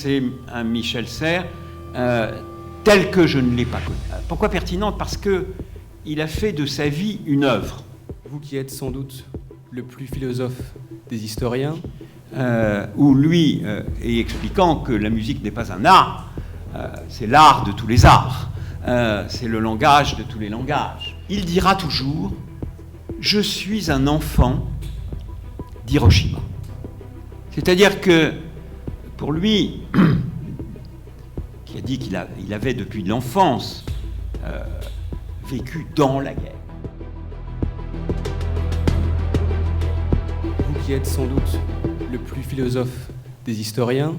C'est un Michel Serres tel que je ne l'ai pas connu. Pourquoi pertinente? Parce qu'il a fait de sa vie une œuvre. Vous qui êtes sans doute le plus philosophe des historiens. Où lui est expliquant que la musique n'est pas un art, c'est l'art de tous les arts, c'est le langage de tous les langages. Il dira toujours « Je suis un enfant d'Hiroshima ». C'est-à-dire que pour lui, qui a dit qu'il avait depuis l'enfance vécu dans la guerre. Vous qui êtes sans doute le plus philosophe des historiens,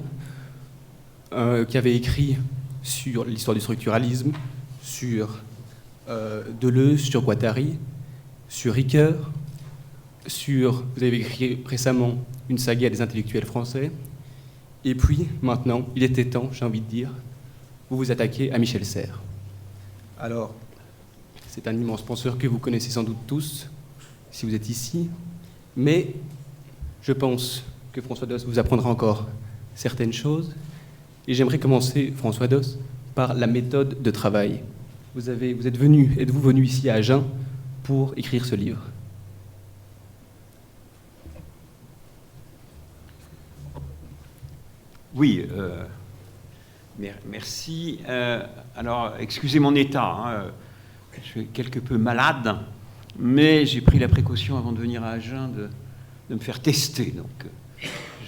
qui avait écrit sur l'histoire du structuralisme, sur Deleuze, sur Guattari, sur Ricoeur, vous avez écrit récemment une saga des intellectuels français, et puis maintenant, il était temps, j'ai envie de dire, vous vous attaquez à Michel Serres. Alors, c'est un immense penseur que vous connaissez sans doute tous, si vous êtes ici, mais je pense que François Doss vous apprendra encore certaines choses. Et j'aimerais commencer, François Doss, par la méthode de travail. Êtes-vous venu ici à Agen pour écrire ce livre? Oui, merci. Alors, excusez mon état, je suis quelque peu malade, mais j'ai pris la précaution avant de venir à Agen de me faire tester. Donc,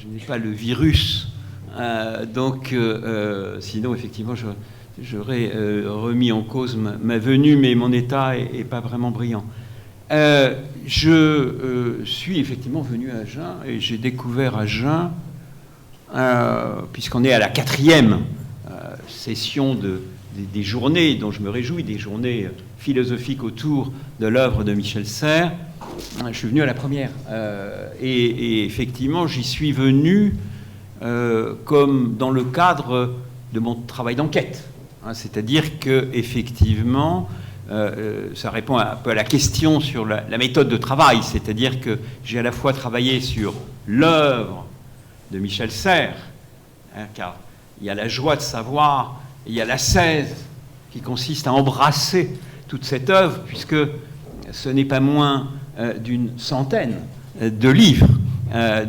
je n'ai pas le virus. Sinon, effectivement, j'aurais remis en cause ma venue, mais mon état n'est pas vraiment brillant. Je suis effectivement venu à Agen et j'ai découvert Agen, puisqu'on est à la 4e session des journées dont je me réjouis, des journées philosophiques autour de l'œuvre de Michel Serres. Je suis venu à la première. Et effectivement, j'y suis venu comme dans le cadre de mon travail d'enquête. C'est-à-dire qu'effectivement, ça répond un peu à la question sur la méthode de travail. C'est-à-dire que j'ai à la fois travaillé sur l'œuvre de Michel Serres, car il y a la joie de savoir, il y a l'ascèse qui consiste à embrasser toute cette œuvre, puisque ce n'est pas moins d'une centaine de livres.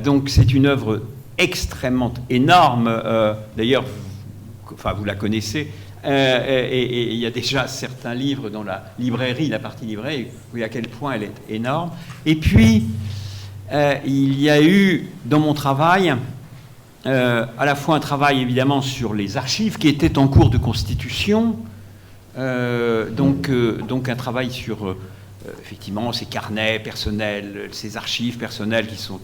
Donc c'est une œuvre extrêmement énorme. D'ailleurs, vous la connaissez, et il y a déjà certains livres dans la librairie, la partie librairie, vous voyez à quel point elle est énorme. Et puis, il y a eu dans mon travail à la fois un travail évidemment sur les archives qui étaient en cours de constitution, donc un travail sur effectivement ces carnets personnels, ces archives personnelles qui sont...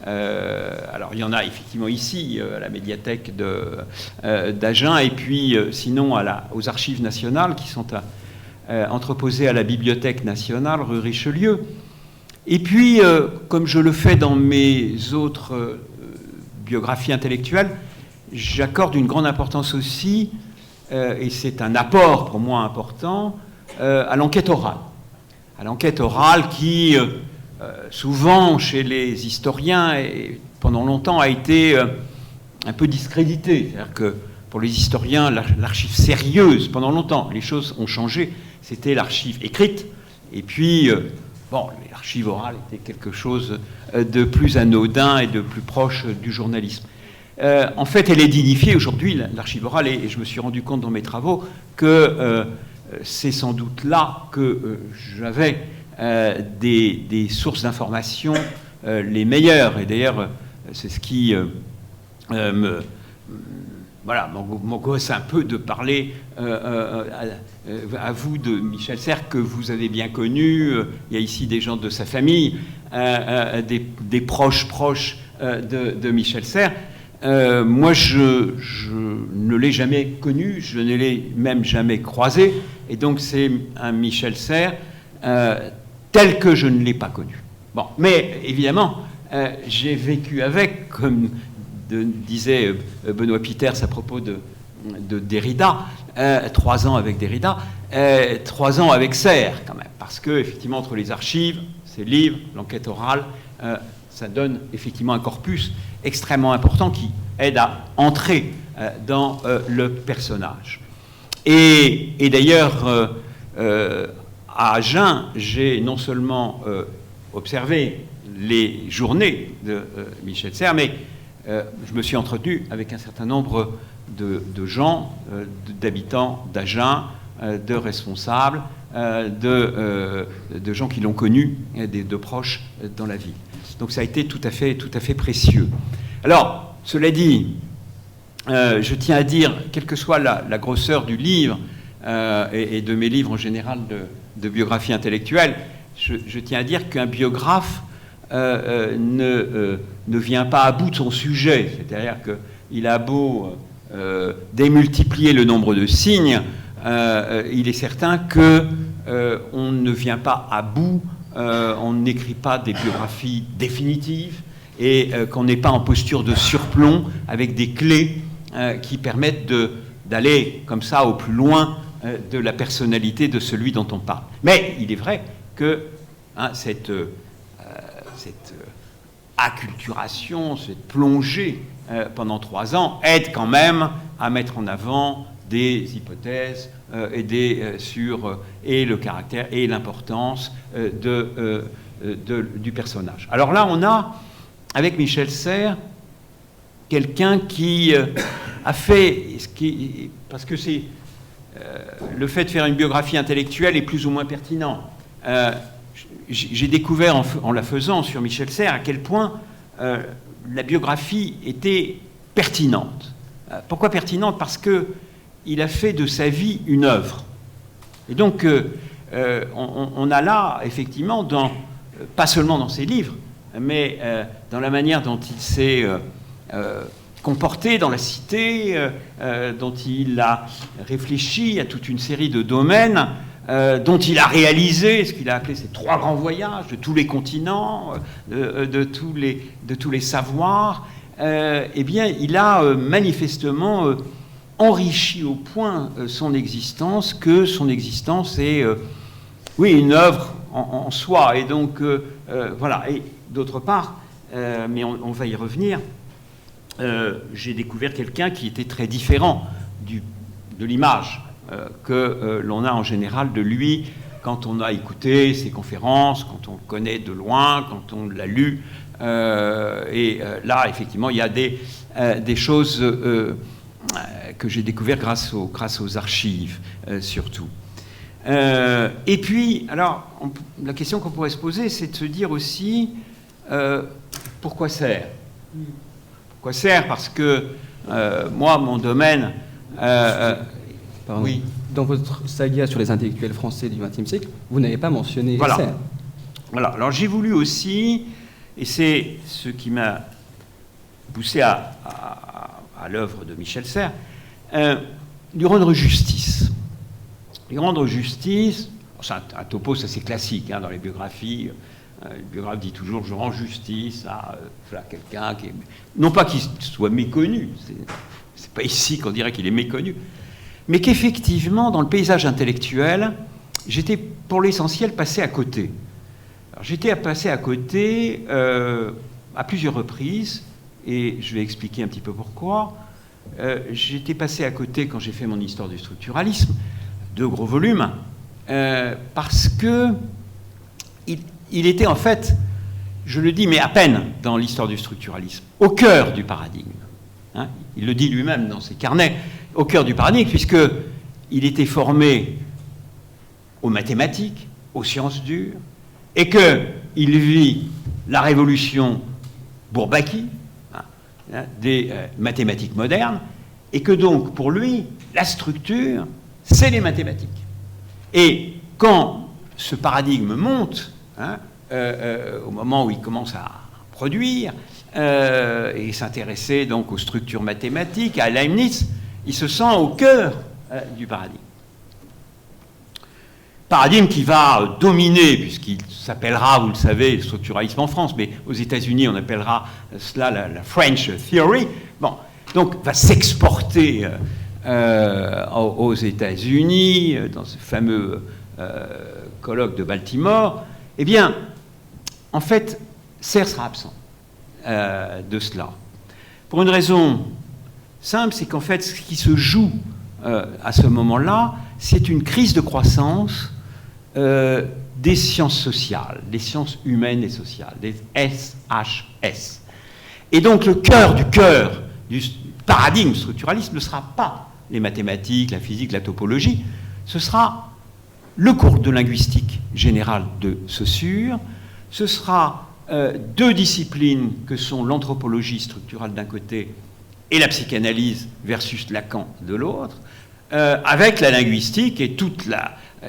alors il y en a effectivement ici à la médiathèque d'Agen, et puis sinon aux archives nationales qui sont entreposées à la Bibliothèque nationale rue Richelieu. Et puis, comme je le fais dans mes autres biographies intellectuelles, j'accorde une grande importance aussi, et c'est un apport pour moi important, à l'enquête orale. À l'enquête orale qui, souvent chez les historiens, et pendant longtemps, a été un peu discréditée. C'est-à-dire que pour les historiens, l'archive sérieuse, pendant longtemps, les choses ont changé, c'était l'archive écrite, et puis... l'archive orale était quelque chose de plus anodin et de plus proche du journalisme. En fait, elle est dignifiée aujourd'hui, l'archive orale, et je me suis rendu compte dans mes travaux que c'est sans doute là que j'avais des sources d'information les meilleures. Et d'ailleurs, c'est ce qui m'angoisse un peu de parler à vous de Michel Serres, que vous avez bien connu. Il y a ici des gens de sa famille, des proches de Michel Serres. Moi, je ne l'ai jamais connu, je ne l'ai même jamais croisé, et donc c'est un Michel Serres tel que je ne l'ai pas connu. Bon, mais évidemment, j'ai vécu avec, comme disait Benoît Piters à propos de Derrida, 3 ans avec Derrida, 3 ans avec Serres quand même, parce que effectivement entre les archives, ses livres, l'enquête orale, ça donne effectivement un corpus extrêmement important qui aide à entrer dans le personnage. Et d'ailleurs, à Agen, j'ai non seulement observé les journées de Michel Serres, mais je me suis entretenu avec un certain nombre de gens, d'habitants d'Agen, de responsables, de gens qui l'ont connu, de proches dans la ville. Donc ça a été tout à fait précieux. Alors, cela dit, je tiens à dire, quelle que soit la grosseur du livre, et de mes livres en général de biographie intellectuelle, je tiens à dire qu'un biographe ne vient pas à bout de son sujet. C'est-à-dire qu'il a beau démultiplier le nombre de signes, il est certain qu'on ne vient pas à bout, on n'écrit pas des biographies définitives et qu'on n'est pas en posture de surplomb avec des clés qui permettent d'aller comme ça au plus loin de la personnalité de celui dont on parle. Mais il est vrai que cette acculturation, cette plongée pendant 3 ans aide quand même à mettre en avant des hypothèses sur le caractère et l'importance du personnage. Alors là, on a, avec Michel Serres, quelqu'un qui a fait, parce que c'est le fait de faire une biographie intellectuelle est plus ou moins pertinent. J'ai découvert en la faisant sur Michel Serres à quel point la biographie était pertinente. Pourquoi pertinente? Parce qu'il a fait de sa vie une œuvre. Et donc, on a là, effectivement, pas seulement dans ses livres, mais dans la manière dont il s'est comporté dans la cité, dont il a réfléchi à toute une série de domaines, dont il a réalisé ce qu'il a appelé ses 3 grands voyages de tous les continents, de tous les savoirs. Eh bien, il a manifestement enrichi au point son existence que son existence est, oui, une œuvre en soi. Et donc, voilà. Et d'autre part, mais on va y revenir, j'ai découvert quelqu'un qui était très différent de l'image que l'on a en général de lui quand on a écouté ses conférences, quand on le connaît de loin, quand on l'a lu. Et là, effectivement, il y a des choses que j'ai découvertes grâce aux archives, surtout. Et puis, alors, la question qu'on pourrait se poser, c'est de se dire aussi, pourquoi Serres? Pourquoi Serres? Parce que moi, mon domaine... oui. Dans votre saga sur les intellectuels français du XXe siècle, vous n'avez pas mentionné Serres. Voilà. Alors j'ai voulu aussi, et c'est ce qui m'a poussé à l'œuvre de Michel Serres, lui rendre justice. Lui rendre justice, c'est un topo, ça c'est classique dans les biographies. Le biographe dit toujours « je rends justice à quelqu'un qui est... » Non pas qu'il soit méconnu, c'est pas ici qu'on dirait qu'il est méconnu, mais qu'effectivement, dans le paysage intellectuel, j'étais pour l'essentiel passé à côté. Alors, j'étais passé à côté à plusieurs reprises, et je vais expliquer un petit peu pourquoi. J'étais passé à côté quand j'ai fait mon histoire du structuralisme, 2 gros volumes, parce que il était en fait, je le dis, mais à peine dans l'histoire du structuralisme, au cœur du paradigme. Il le dit lui-même dans ses carnets, au cœur du paradigme, puisqu'il était formé aux mathématiques, aux sciences dures, et qu'il vit la révolution Bourbaki, des mathématiques modernes, et que donc, pour lui, la structure, c'est les mathématiques. Et quand ce paradigme monte, au moment où il commence à produire, et s'intéresser donc aux structures mathématiques, à Leibniz, il se sent au cœur du paradigme. Paradigme qui va dominer, puisqu'il s'appellera, vous le savez, le structuralisme en France, mais aux États-Unis, on appellera cela la French Theory. Bon, donc va s'exporter aux États-Unis, dans ce fameux colloque de Baltimore. Eh bien, en fait, Serres sera absent. de cela. Pour une raison simple, c'est qu'en fait, ce qui se joue à ce moment-là, c'est une crise de croissance des sciences sociales, des sciences humaines et sociales, des SHS. Et donc le cœur du paradigme structuraliste ne sera pas les mathématiques, la physique, la topologie, ce sera le cours de linguistique générale de Saussure, ce sera deux disciplines que sont l'anthropologie structurale d'un côté et la psychanalyse versus Lacan de l'autre, avec la linguistique et toute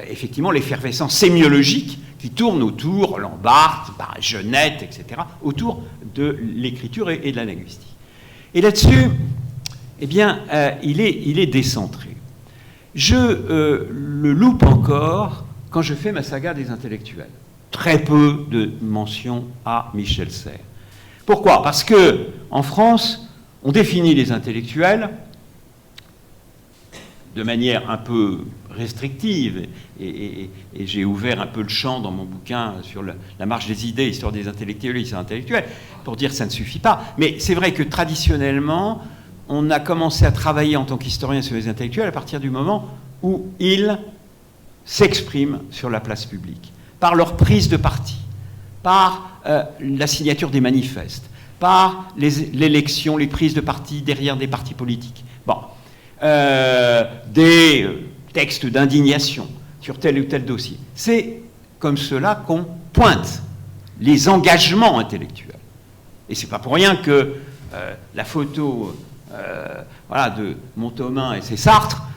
effectivement l'effervescence sémiologique qui tourne autour, Roland Barthes, Genette, etc., autour de l'écriture et de la linguistique. Et là-dessus, eh bien, il est décentré. Je le loupe encore quand je fais ma saga des intellectuels. Très peu de mentions à Michel Serres. Pourquoi ? Parce que en France, on définit les intellectuels de manière un peu restrictive, et j'ai ouvert un peu le champ dans mon bouquin sur la marche des idées, histoire des intellectuels et des intellectuels, pour dire que ça ne suffit pas. Mais c'est vrai que traditionnellement, on a commencé à travailler en tant qu'historien sur les intellectuels à partir du moment où ils s'expriment sur la place publique, par leur prise de parti, par la signature des manifestes, par l'élection, les prises de parti derrière des partis politiques. Bon. Des textes d'indignation sur tel ou tel dossier. C'est comme cela qu'on pointe les engagements intellectuels. Et c'est pas pour rien que la photo de Montaumin et c'est Sartre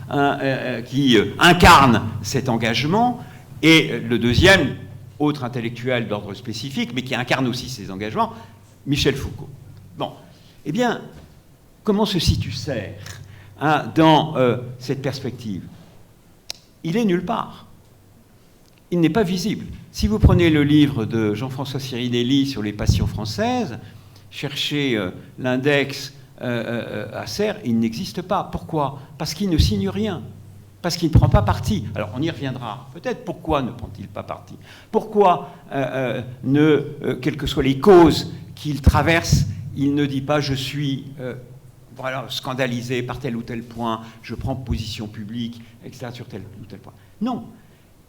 qui incarne cet engagement, et le deuxième, autre intellectuel d'ordre spécifique, mais qui incarne aussi ces engagements, Michel Foucault. Bon, eh bien, comment se situe Serres dans cette perspective? Il est nulle part. Il n'est pas visible. Si vous prenez le livre de Jean-François Cirinelli sur les passions françaises, cherchez l'index à Serres, il n'existe pas. Pourquoi? Parce qu'il ne signe rien. Parce qu'il ne prend pas parti. Alors on y reviendra. Peut-être pourquoi ne prend-il pas parti? Pourquoi, quelles que soient les causes qu'il traverse, il ne dit pas « je suis scandalisé par tel ou tel point, je prends position publique, etc. sur tel ou tel point ». Non,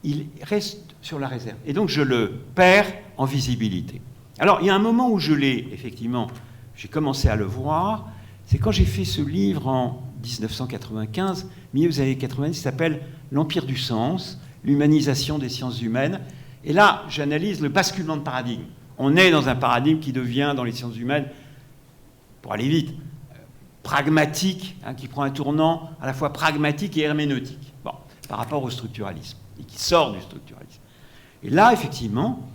il reste sur la réserve. Et donc je le perds en visibilité. Alors il y a un moment où effectivement, j'ai commencé à le voir, c'est quand j'ai fait ce livre en 1995, milieu des années 90, qui s'appelle « L'Empire du sens, l'humanisation des sciences humaines ». Et là, j'analyse le basculement de paradigme. On est dans un paradigme qui devient, dans les sciences humaines, pour aller vite, pragmatique, qui prend un tournant à la fois pragmatique et herméneutique, par rapport au structuralisme, et qui sort du structuralisme. Et là, effectivement,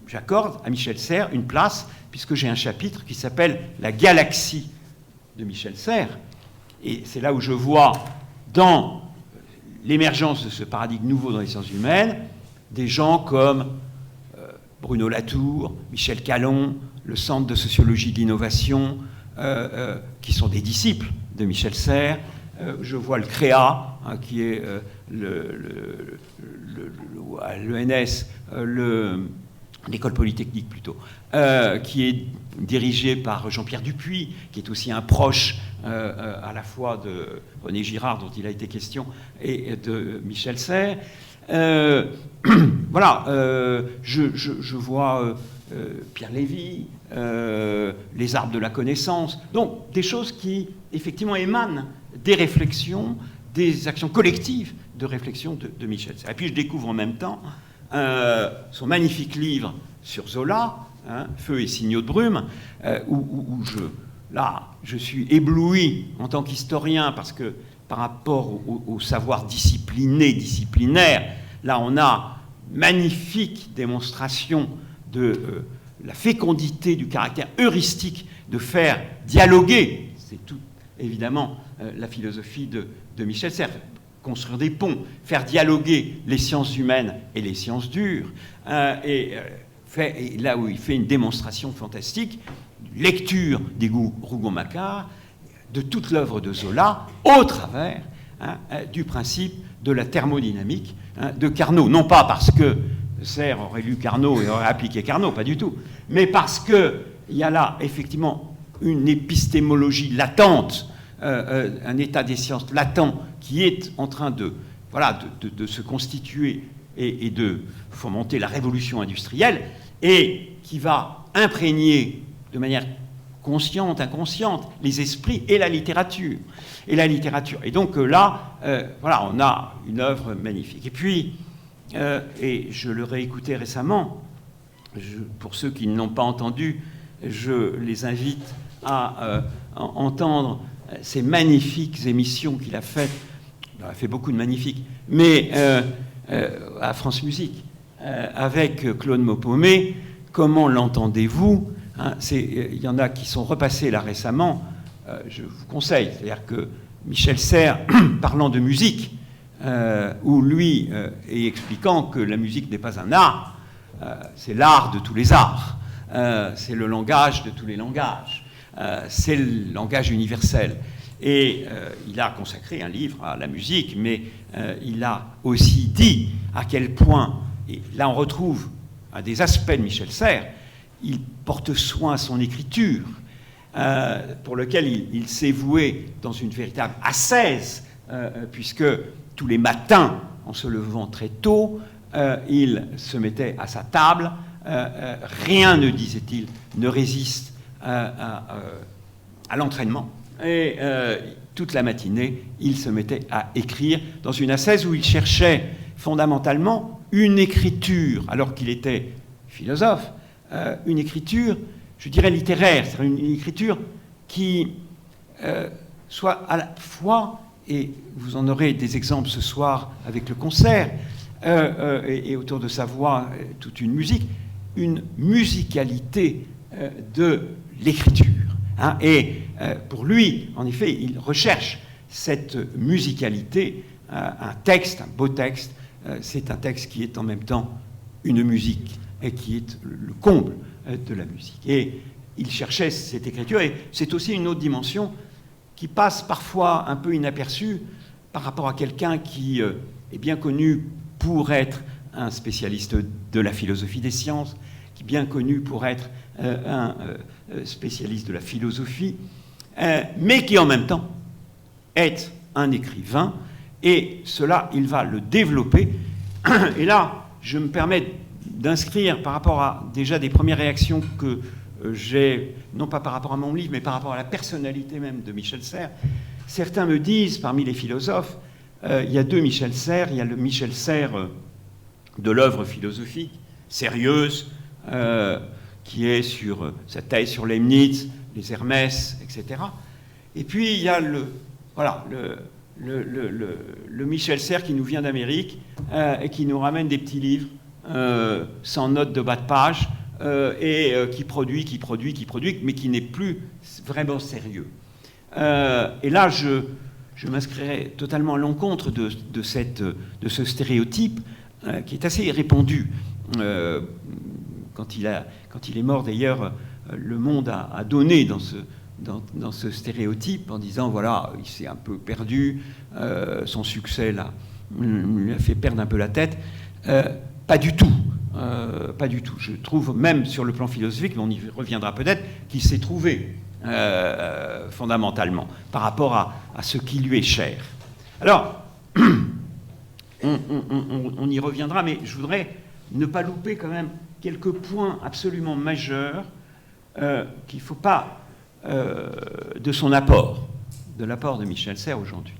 j'accorde à Michel Serres une place, puisque j'ai un chapitre qui s'appelle « La galaxie de Michel Serres ». Et c'est là où je vois, dans l'émergence de ce paradigme nouveau dans les sciences humaines, des gens comme Bruno Latour, Michel Calon, le Centre de sociologie de l'innovation, qui sont des disciples de Michel Serres. Je vois le CREA, qui est l'ENS, l'école polytechnique plutôt, qui est dirigée par Jean-Pierre Dupuis, qui est aussi un proche à la fois de René Girard, dont il a été question, et de Michel Serres. Voilà, je vois Pierre Lévy, les arbres de la connaissance, donc des choses qui effectivement émanent des réflexions, des actions collectives de réflexion de Michel Serres. Et puis je découvre en même temps son magnifique livre sur Zola, Feu et signaux de brume, où je suis ébloui en tant qu'historien, parce que par rapport au savoir disciplinaire, là on a magnifique démonstration de la fécondité du caractère heuristique de faire dialoguer, c'est tout évidemment la philosophie de Michel Serres, construire des ponts, faire dialoguer les sciences humaines et les sciences dures, et là où il fait une démonstration fantastique, lecture des Rougon-Macquart, de toute l'œuvre de Zola, au travers du principe de la thermodynamique de Carnot. Non pas parce que Serre aurait lu Carnot et aurait appliqué Carnot, pas du tout. Mais parce qu'il y a là, effectivement, une épistémologie latente, un état des sciences latent qui est en train de se constituer et de fomenter la révolution industrielle, et qui va imprégner de manière consciente, inconsciente, les esprits et la littérature. Et donc là, on a une œuvre magnifique. Et puis, et je le réécoutais récemment, pour ceux qui ne l'ont pas entendu, je les invite à entendre ces magnifiques émissions qu'il a faites. Il a fait beaucoup de magnifiques, mais à France Musique, avec Claude Maupomé. Comment l'entendez-vous, hein, il y en a qui sont repassés là récemment. Je vous conseille, c'est-à-dire que Michel Serres, parlant de musique, ou lui, et expliquant que la musique n'est pas un art, c'est l'art de tous les arts, c'est le langage de tous les langages, c'est le langage universel. Et il a consacré un livre à la musique, mais il a aussi dit à quel point, et là on retrouve un des aspects de Michel Serres, il porte soin à son écriture, pour lequel il s'est voué dans une véritable ascèse, puisque tous les matins, en se levant très tôt, il se mettait à sa table, rien, ne disait-il, ne résiste à l'entraînement. Et toute la matinée, il se mettait à écrire dans une ascèse où il cherchait fondamentalement une écriture, alors qu'il était philosophe, une écriture, je dirais littéraire, c'est-à-dire une écriture qui soit à la fois, et vous en aurez des exemples ce soir avec le concert, et autour de sa voix, toute une musique, une musicalité de l'écriture. Hein, et pour lui, en effet, il recherche cette musicalité, un texte, un beau texte, c'est un texte qui est en même temps une musique et qui est le comble de la musique. Et il cherchait cette écriture, et c'est aussi une autre dimension qui passe parfois un peu inaperçue par rapport à quelqu'un qui est bien connu pour être un spécialiste de la philosophie des sciences, qui est bien connu pour être un spécialiste de la philosophie, mais qui en même temps est un écrivain, et cela, il va le développer. Et là, je me permets d'inscrire par rapport à déjà des premières réactions que j'ai, non pas par rapport à mon livre, mais par rapport à la personnalité même de Michel Serres. Certains me disent, parmi les philosophes, il y a deux Michel Serres. Il y a le Michel Serres de l'œuvre philosophique, sérieuse, qui est sur sa thèse sur Leibniz, les Hermès, etc. Et puis il y a le Michel Serres qui nous vient d'Amérique et qui nous ramène des petits livres sans notes de bas de page et qui produit, mais qui n'est plus vraiment sérieux. Et là, je m'inscrirai totalement à l'encontre de ce stéréotype qui est assez répandu. Quand il est mort, d'ailleurs, le Monde a donné dans ce stéréotype en disant, voilà, il s'est un peu perdu, son succès lui a fait perdre un peu la tête. Pas du tout. Pas du tout. Je trouve, même sur le plan philosophique, mais on y reviendra peut-être, qu'il s'est trouvé fondamentalement par rapport à ce qui lui est cher. Alors, on y reviendra, mais je voudrais ne pas louper quand même quelques points absolument majeurs qu'il ne faut pas de son apport, de l'apport de Michel Serres aujourd'hui.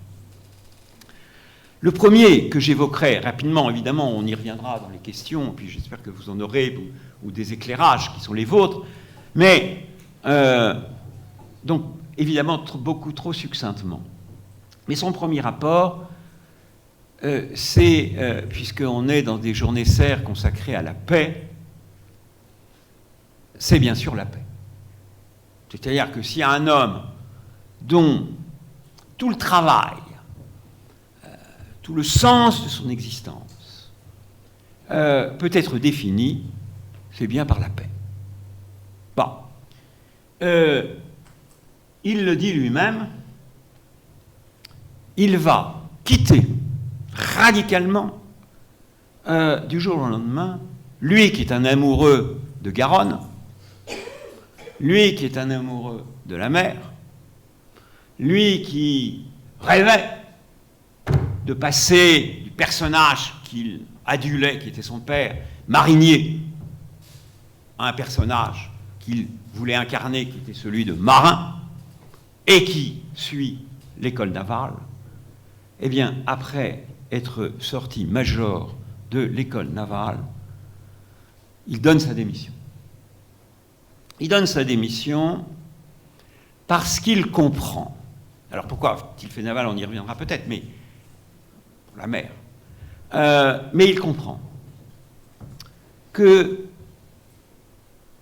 Le premier que j'évoquerai rapidement, évidemment, on y reviendra dans les questions, puis j'espère que vous en aurez, ou des éclairages qui sont les vôtres, mais donc évidemment beaucoup trop succinctement. Mais son premier rapport, c'est, puisqu'on est dans des journées Serres consacrées à la paix, c'est bien sûr la paix. C'est-à-dire que s'il y a un homme dont tout le travail, tout le sens de son existence peut être défini, c'est bien par la paix. Bon. Il le dit lui-même, il va quitter radicalement du jour au lendemain, lui qui est un amoureux de Garonne, lui qui est un amoureux de la mer, lui qui rêvait de passer du personnage qu'il adulait, qui était son père, marinier, à un personnage qu'il voulait incarner, qui était celui de marin, et qui suit l'école navale, eh bien, après être sorti major de l'école navale, il donne sa démission. Il donne sa démission parce qu'il comprend. Alors pourquoi il fait naval, on y reviendra peut-être, mais pour la mer. Mais il comprend que,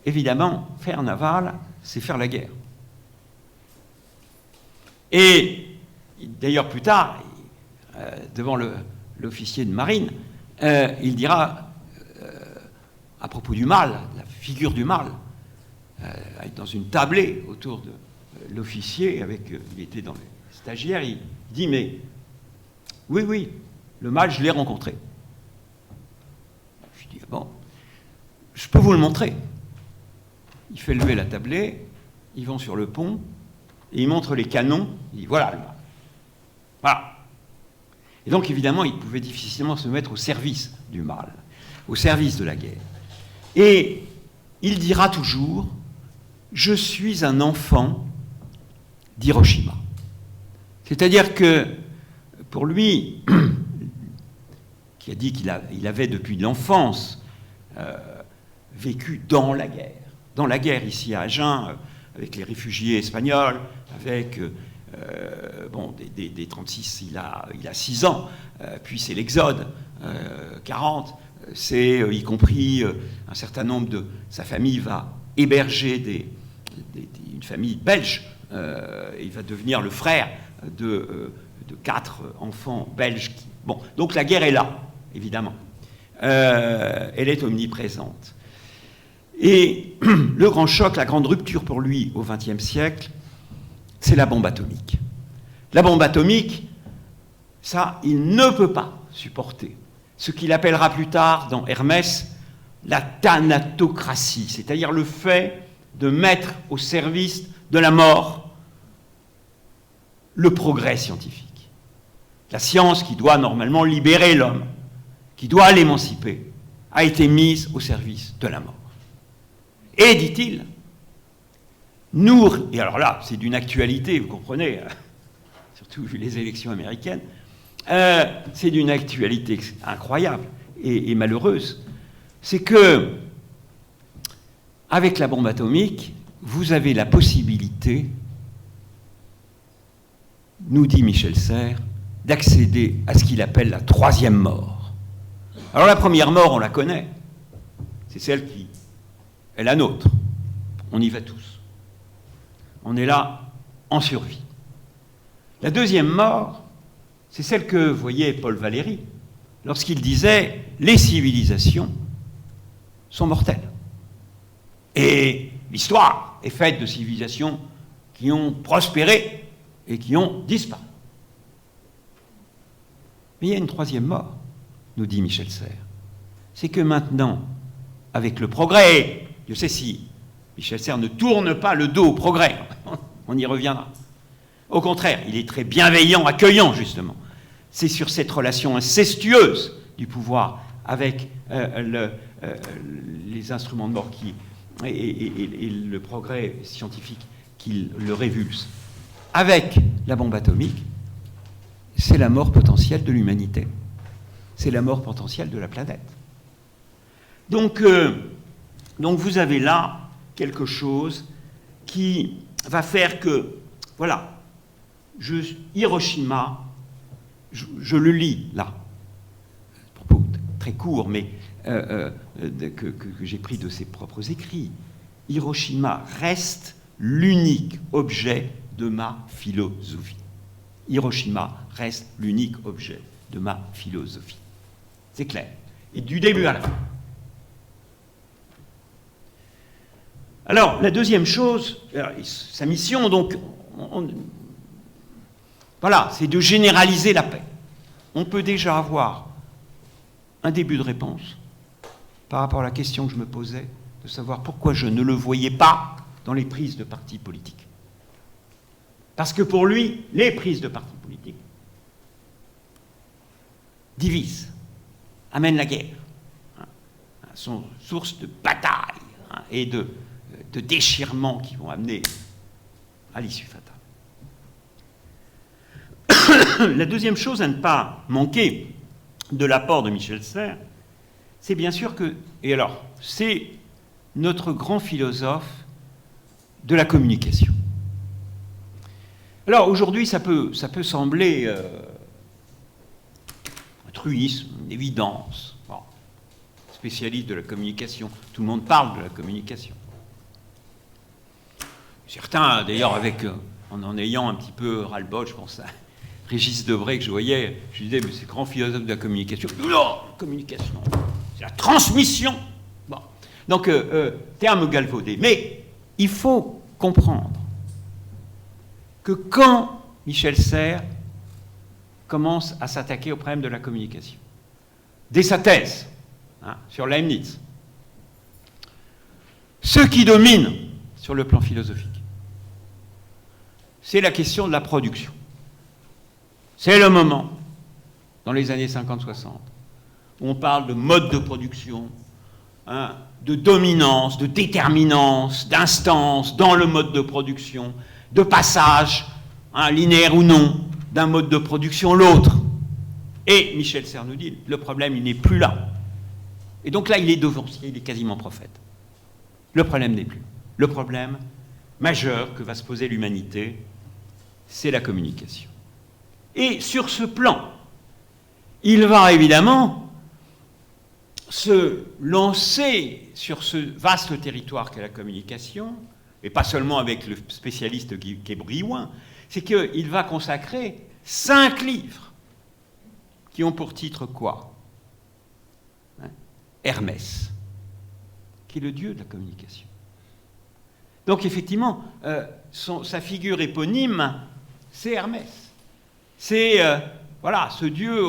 évidemment, faire naval, c'est faire la guerre. Et d'ailleurs, plus tard, devant l'officier de marine, il dira, à propos du mal, la figure du mal, dans une tablée autour de l'officier, il était dans les stagiaires, il dit, mais oui, le mal, je l'ai rencontré. Je dis, bon, je peux vous le montrer. Il fait lever la tablée, ils vont sur le pont, et il montre les canons, il dit, voilà le mal. Voilà. Et donc, évidemment, il pouvait difficilement se mettre au service du mal, au service de la guerre. Et il dira toujours, je suis un enfant d'Hiroshima. C'est-à-dire que, pour lui, qui a dit qu'il avait depuis l'enfance vécu dans la guerre ici à Agen, avec les réfugiés espagnols, avec des 36, il a 6 ans, puis c'est l'exode, 40, c'est y compris un certain nombre de... Sa famille va héberger une famille belge, il va devenir le frère de 4 enfants belges. Bon, donc la guerre est là, évidemment. Elle est omniprésente. Et le grand choc, la grande rupture pour lui au XXe siècle, c'est la bombe atomique. La bombe atomique, ça, il ne peut pas supporter. Ce qu'il appellera plus tard dans Hermès la thanatocratie, c'est-à-dire le fait de mettre au service de la mort le progrès scientifique. La science qui doit normalement libérer l'homme, qui doit l'émanciper, a été mise au service de la mort. Et, dit-il, et alors là, c'est d'une actualité, vous comprenez, surtout vu les élections américaines, c'est d'une actualité incroyable et malheureuse. C'est que, avec la bombe atomique, vous avez la possibilité, nous dit Michel Serres, d'accéder à ce qu'il appelle la troisième mort. Alors la première mort, on la connaît. C'est celle qui est la nôtre. On y va tous. On est là en survie. La deuxième mort, c'est celle que voyait Paul Valéry lorsqu'il disait « les civilisations sont mortelles ». Et l'histoire est faite de civilisations qui ont prospéré et qui ont disparu. Mais il y a une troisième mort, nous dit Michel Serres. C'est que maintenant, avec le progrès, Dieu sait si Michel Serres ne tourne pas le dos au progrès, on y reviendra. Au contraire, il est très bienveillant, accueillant, justement. C'est sur cette relation incestueuse du pouvoir avec les instruments de mort et le progrès scientifique qu'il le révulse. Avec la bombe atomique, c'est la mort potentielle de l'humanité. C'est la mort potentielle de la planète. Donc vous avez là quelque chose qui va faire que, voilà, Hiroshima, je le lis là, propos très court, mais que j'ai pris de ses propres écrits. Hiroshima reste l'unique objet de ma philosophie. Hiroshima reste l'unique objet de ma philosophie. C'est clair. Et du début à la fin. Alors, la deuxième chose, sa mission, donc, voilà, c'est de généraliser la paix. On peut déjà avoir un début de réponse par rapport à la question que je me posais, de savoir pourquoi je ne le voyais pas dans les prises de partis politiques. Parce que pour lui, les prises de partis politiques divisent, amènent la guerre, sont source de batailles et de déchirements qui vont amener à l'issue fatale. La deuxième chose à ne pas manquer de l'apport de Michel Serres, c'est bien sûr que, et alors, c'est notre grand philosophe de la communication. Alors aujourd'hui, ça peut sembler un truisme, une évidence. Bon, spécialiste de la communication, tout le monde parle de la communication. Certains, d'ailleurs, en ayant un petit peu ras-le-bol, je pense à Régis Debray que je voyais, je disais, mais c'est grand philosophe de la communication. Non, communication, c'est la transmission. Bon. Donc, terme galvaudé. Mais il faut comprendre que quand Michel Serres commence à s'attaquer au problème de la communication, dès sa thèse sur Leibniz, ce qui domine sur le plan philosophique, c'est la question de la production. C'est le moment, dans les années 50-60, où on parle de mode de production, de dominance, de déterminance, d'instance dans le mode de production, de passage, linéaire ou non, d'un mode de production à l'autre. Et Michel Serres nous dit, le problème, il n'est plus là. Et donc là, il est devancier, il est quasiment prophète. Le problème n'est plus. Le problème majeur que va se poser l'humanité, c'est la communication. Et sur ce plan, il va évidemment se lancer sur ce vaste territoire qu'est la communication, et pas seulement avec le spécialiste qu'est Brillouin, c'est qu'il va consacrer 5 livres qui ont pour titre quoi ? Hermès, qui est le dieu de la communication. Donc effectivement, sa figure éponyme, c'est Hermès. C'est ce dieu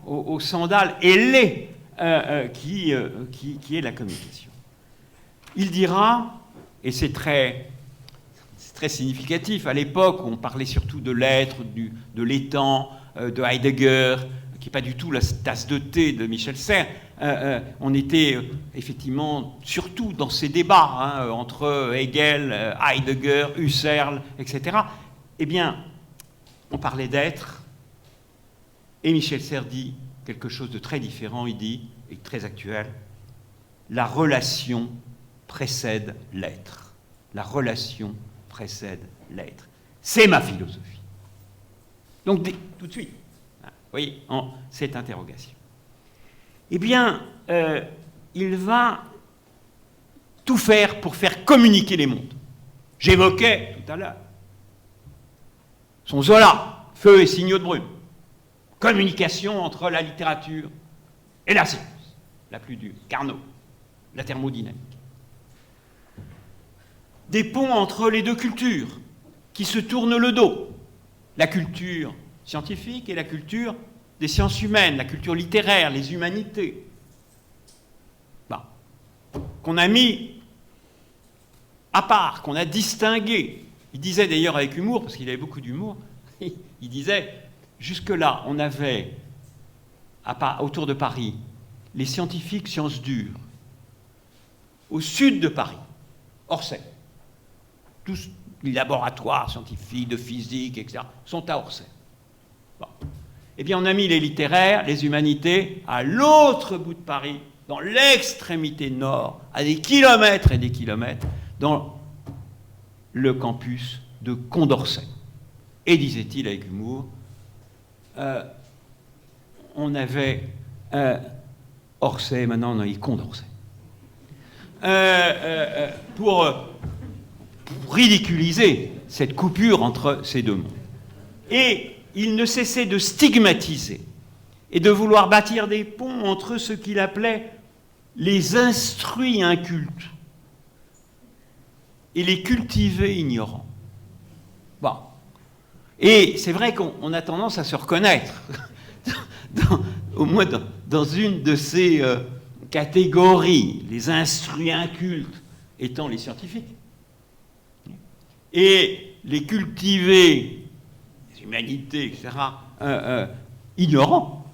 aux sandales ailées qui est la communication. Il dira, et c'est très significatif, à l'époque où on parlait surtout de l'être, de l'étang, de Heidegger, qui n'est pas du tout la tasse de thé de Michel Serres, on était effectivement surtout dans ces débats entre Hegel, Heidegger, Husserl, etc. Eh bien, on parlait d'être, et Michel Serres dit quelque chose de très différent, il dit, et très actuel, la relation précède l'être. La relation précède l'être. C'est ma philosophie. Donc, tout de suite, vous voyez, cette interrogation. Eh bien, il va tout faire pour faire communiquer les mondes. J'évoquais tout à l'heure son Zola, Feu et signaux de brume. Communication entre la littérature et la science, la plus dure, Carnot, la thermodynamique. Des ponts entre les deux cultures qui se tournent le dos, la culture scientifique et la culture des sciences humaines, la culture littéraire, les humanités, qu'on a mis à part, qu'on a distingué. Il disait d'ailleurs avec humour, parce qu'il avait beaucoup d'humour, il disait, jusque-là, on avait, autour de Paris, les scientifiques sciences dures. Au sud de Paris, Orsay, tous les laboratoires scientifiques, de physique, etc., sont à Orsay. Bon. Eh bien, on a mis les littéraires, les humanités, à l'autre bout de Paris, dans l'extrémité nord, à des kilomètres et des kilomètres, dans le campus de Condorcet. Et, disait-il avec humour, on avait Orsay, maintenant on a eu Condorcet. Pour ridiculiser cette coupure entre ces deux mondes. Et il ne cessait de stigmatiser et de vouloir bâtir des ponts entre ce qu'il appelait les instruits incultes et les cultivés ignorants. Bon. Et c'est vrai qu'on a tendance à se reconnaître, au moins dans une de ces catégories, les instruits incultes étant les scientifiques, et les cultivés, les humanités, etc., ignorants,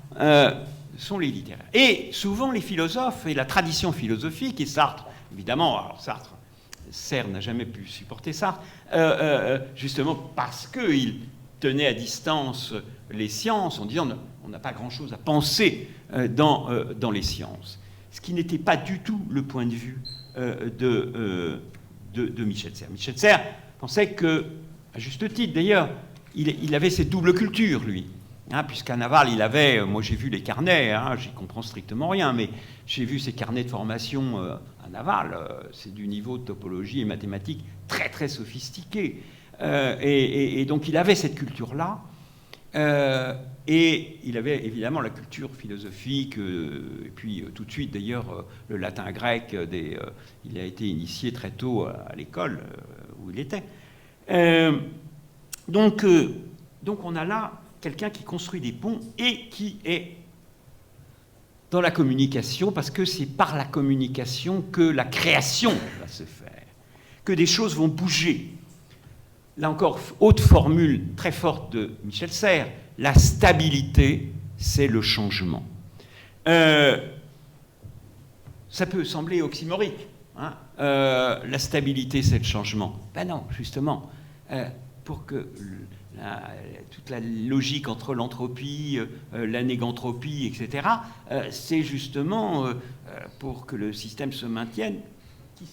sont les littéraires. Et souvent les philosophes et la tradition philosophique, et Sartre, évidemment, alors Sartre, Serre n'a jamais pu supporter Sartre, justement parce qu'il tenait à distance les sciences en disant on n'a pas grand-chose à penser dans les sciences. Ce qui n'était pas du tout le point de vue de Michel Serres. Michel Serres pensait que, à juste titre d'ailleurs, il avait cette double culture, lui. Puisqu'à Naval, il avait, moi j'ai vu les carnets, j'y comprends strictement rien, mais j'ai vu ces carnets de formation à Naval, c'est du niveau de topologie et mathématiques très très sophistiqué. Et donc il avait cette culture-là, et il avait évidemment la culture philosophique, et puis tout de suite d'ailleurs le latin grec, il a été initié très tôt à l'école où il était. Donc on a là quelqu'un qui construit des ponts et qui est dans la communication, parce que c'est par la communication que la création va se faire, que des choses vont bouger. Là encore, haute formule très forte de Michel Serres, la stabilité, c'est le changement. Ça peut sembler oxymorique, la stabilité, c'est le changement. Ben non, justement, pour que toute la logique entre l'entropie, la négantropie, etc., c'est justement pour que le système se maintienne, qu'il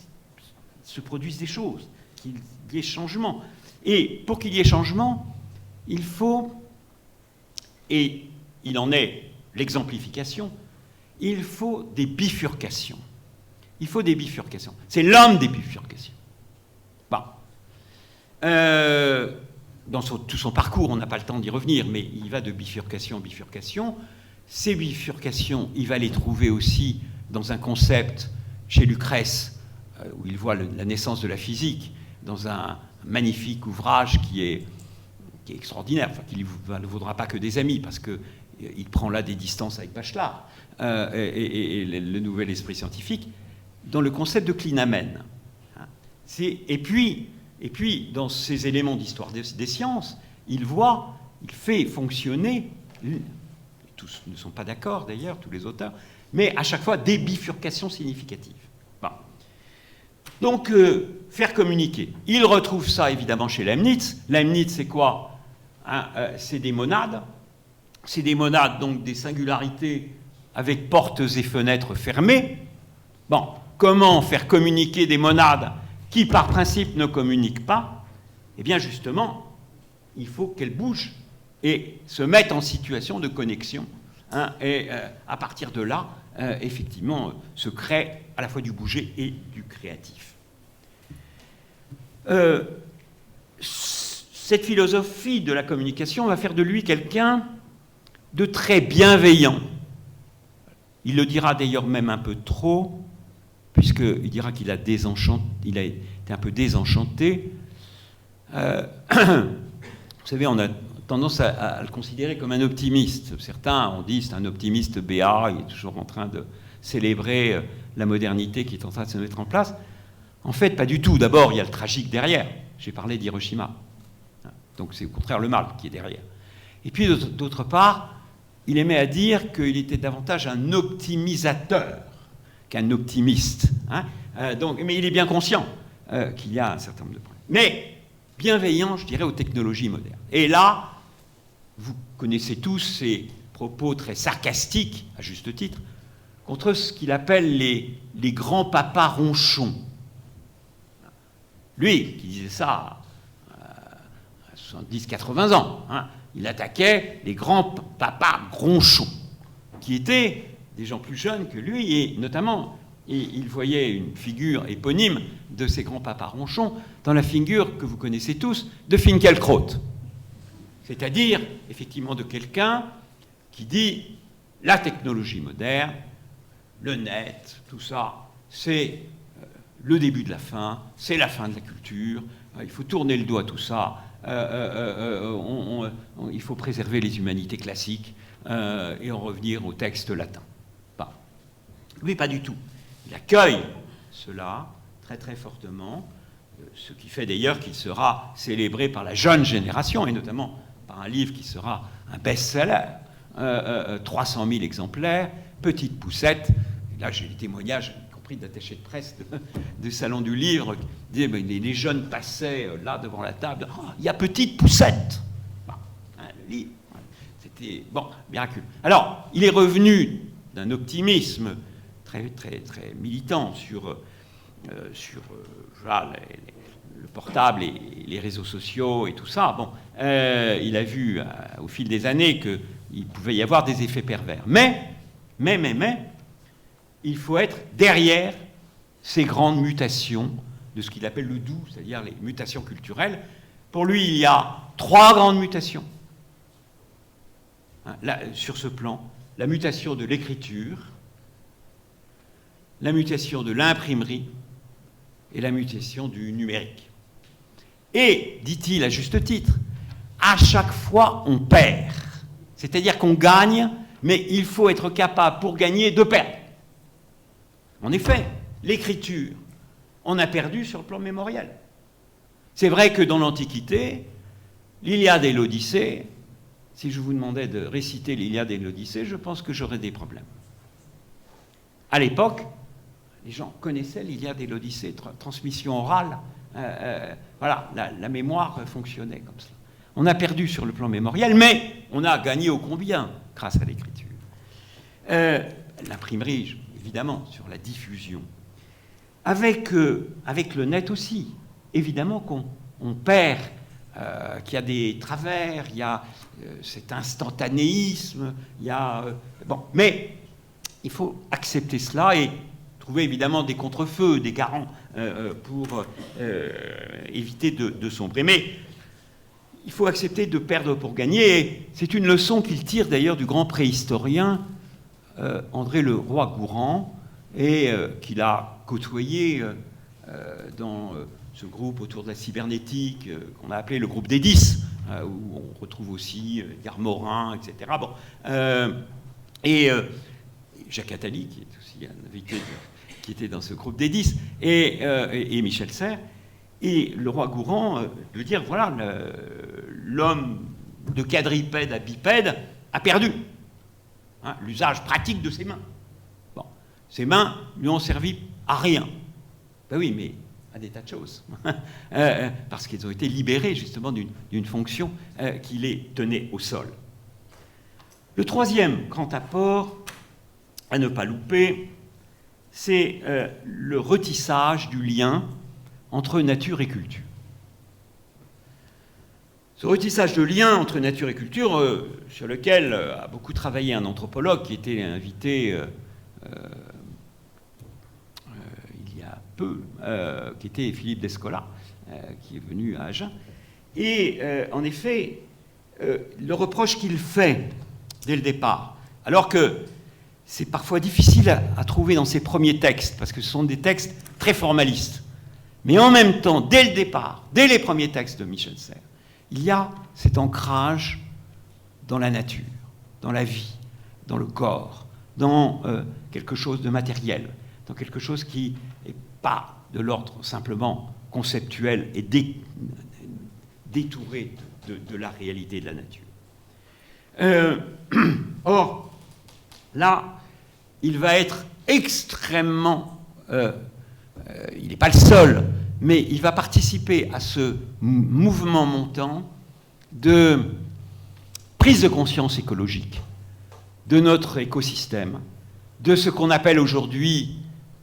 se produisent des choses, qu'il y ait changement. Et pour qu'il y ait changement, il faut, et il en est l'exemplification, il faut des bifurcations. Il faut des bifurcations. C'est l'homme des bifurcations. Bon. Dans tout son parcours, on n'a pas le temps d'y revenir, mais il va de bifurcation en bifurcation. Ces bifurcations, il va les trouver aussi dans un concept chez Lucrèce, où il voit la naissance de la physique, dans un magnifique ouvrage qui est extraordinaire, enfin, qui ne vaudra pas que des amis, parce qu'il prend là des distances avec Bachelard et le nouvel esprit scientifique, dans le concept de clinamen. Et puis, dans ces éléments d'histoire des sciences, il fait fonctionner, tous ne sont pas d'accord d'ailleurs, tous les auteurs, mais à chaque fois des bifurcations significatives. Bon. Donc, faire communiquer. Il retrouve ça évidemment chez Leibniz. Leibniz, c'est quoi ? C'est des monades. C'est des monades, donc des singularités avec portes et fenêtres fermées. Bon, comment faire communiquer des monades qui, par principe, ne communiquent pas? Eh bien, justement, il faut qu'elles bougent et se mettent en situation de connexion. Et à partir de là, effectivement, se crée à la fois du bouger et du créatif. Cette philosophie de la communication va faire de lui quelqu'un de très bienveillant. Il le dira d'ailleurs même un peu trop, puisqu'il dira qu'il a été un peu désenchanté. Vous savez, on a tendance à le considérer comme un optimiste. Certains ont dit c'est un optimiste béat, il est toujours en train de célébrer la modernité qui est en train de se mettre en place. En fait, pas du tout. D'abord, il y a le tragique derrière. J'ai parlé d'Hiroshima. Donc c'est au contraire le mal qui est derrière. Et puis, d'autre part, il aimait à dire qu'il était davantage un optimisateur qu'un optimiste. Mais il est bien conscient qu'il y a un certain nombre de problèmes. Mais bienveillant, je dirais, aux technologies modernes. Et là, vous connaissez tous ces propos très sarcastiques, à juste titre, contre ce qu'il appelle les grands papas ronchons. Lui, qui disait ça à 70-80 ans, il attaquait les grands papas ronchons, qui étaient des gens plus jeunes que lui, et notamment, il voyait une figure éponyme de ces grands papas ronchons dans la figure que vous connaissez tous de Finkielkraut. C'est-à-dire, effectivement, de quelqu'un qui dit la technologie moderne, le net, tout ça, c'est le début de la fin, c'est la fin de la culture, il faut tourner le dos à tout ça, il faut préserver les humanités classiques et en revenir au texte latin. Lui, pas du tout. Il accueille cela très très fortement, ce qui fait d'ailleurs qu'il sera célébré par la jeune génération, et notamment par un livre qui sera un best-seller, 300 000 exemplaires, Petite Poussette. Et là, j'ai des témoignages, y compris d'attachés de presse du Salon du Livre, qui disaient les jeunes passaient là devant la table, oh, il y a Petite Poussette. Bon, hein, le livre, c'était bon, miraculeux. Alors, il est revenu d'un optimisme très très très militant sur voilà, le portable et les réseaux sociaux et tout ça. Bon, il a vu au fil des années qu'il pouvait y avoir des effets pervers. Mais, il faut être derrière ces grandes mutations de ce qu'il appelle le doux, c'est-à-dire les mutations culturelles. Pour lui, il y a 3 grandes mutations. Là, sur ce plan, la mutation de l'écriture, la mutation de l'imprimerie et la mutation du numérique. Et, dit-il à juste titre, à chaque fois on perd. C'est-à-dire qu'on gagne, mais il faut être capable pour gagner de perdre. En effet, l'écriture, on a perdu sur le plan mémoriel. C'est vrai que dans l'Antiquité, l'Iliade et l'Odyssée, si je vous demandais de réciter l'Iliade et l'Odyssée, je pense que j'aurais des problèmes. À l'époque, les gens connaissaient l'Iliade et l'Odyssée, transmission orale, voilà, la mémoire fonctionnait comme ça. On a perdu sur le plan mémoriel, mais on a gagné ô combien grâce à l'écriture. L'imprimerie, évidemment, sur la diffusion. Avec le net aussi, évidemment qu'on perd, qu'il y a des travers, il y a cet instantanéisme, il y a... bon, mais il faut accepter cela et trouver évidemment des contre-feux, des garants pour éviter de sombrer. Mais il faut accepter de perdre pour gagner. Et c'est une leçon qu'il tire d'ailleurs du grand préhistorien André Leroi-Gourhan et qu'il a côtoyé dans ce groupe autour de la cybernétique qu'on a appelé le groupe des 10, où on retrouve aussi Edgar Morin, etc. Bon, et Jacques Attali, qui est aussi un invité qui était dans ce groupe des 10, et Michel Serres, et Leroi-Gourhan de dire, voilà, l'homme de quadripède à bipède a perdu l'usage pratique de ses mains. Bon, ses mains lui ont servi à rien. Ben oui, mais à des tas de choses. Parce qu'ils ont été libérés justement d'une fonction qui les tenait au sol. Le troisième grand apport à ne pas louper, c'est le retissage du lien entre nature et culture. Ce retissage de lien entre nature et culture, sur lequel a beaucoup travaillé un anthropologue qui était invité il y a peu, qui était Philippe Descola, qui est venu à Agen. Et en effet, le reproche qu'il fait dès le départ, alors que c'est parfois difficile à trouver dans ses premiers textes, parce que ce sont des textes très formalistes, mais en même temps, dès le départ, dès les premiers textes de Michel Serres, il y a cet ancrage dans la nature, dans la vie, dans le corps, dans quelque chose de matériel, dans quelque chose qui n'est pas de l'ordre simplement conceptuel et détouré de la réalité de la nature. Or, là, il va être extrêmement... il n'est pas le seul, mais il va participer à ce mouvement montant de prise de conscience écologique de notre écosystème, de ce qu'on appelle aujourd'hui,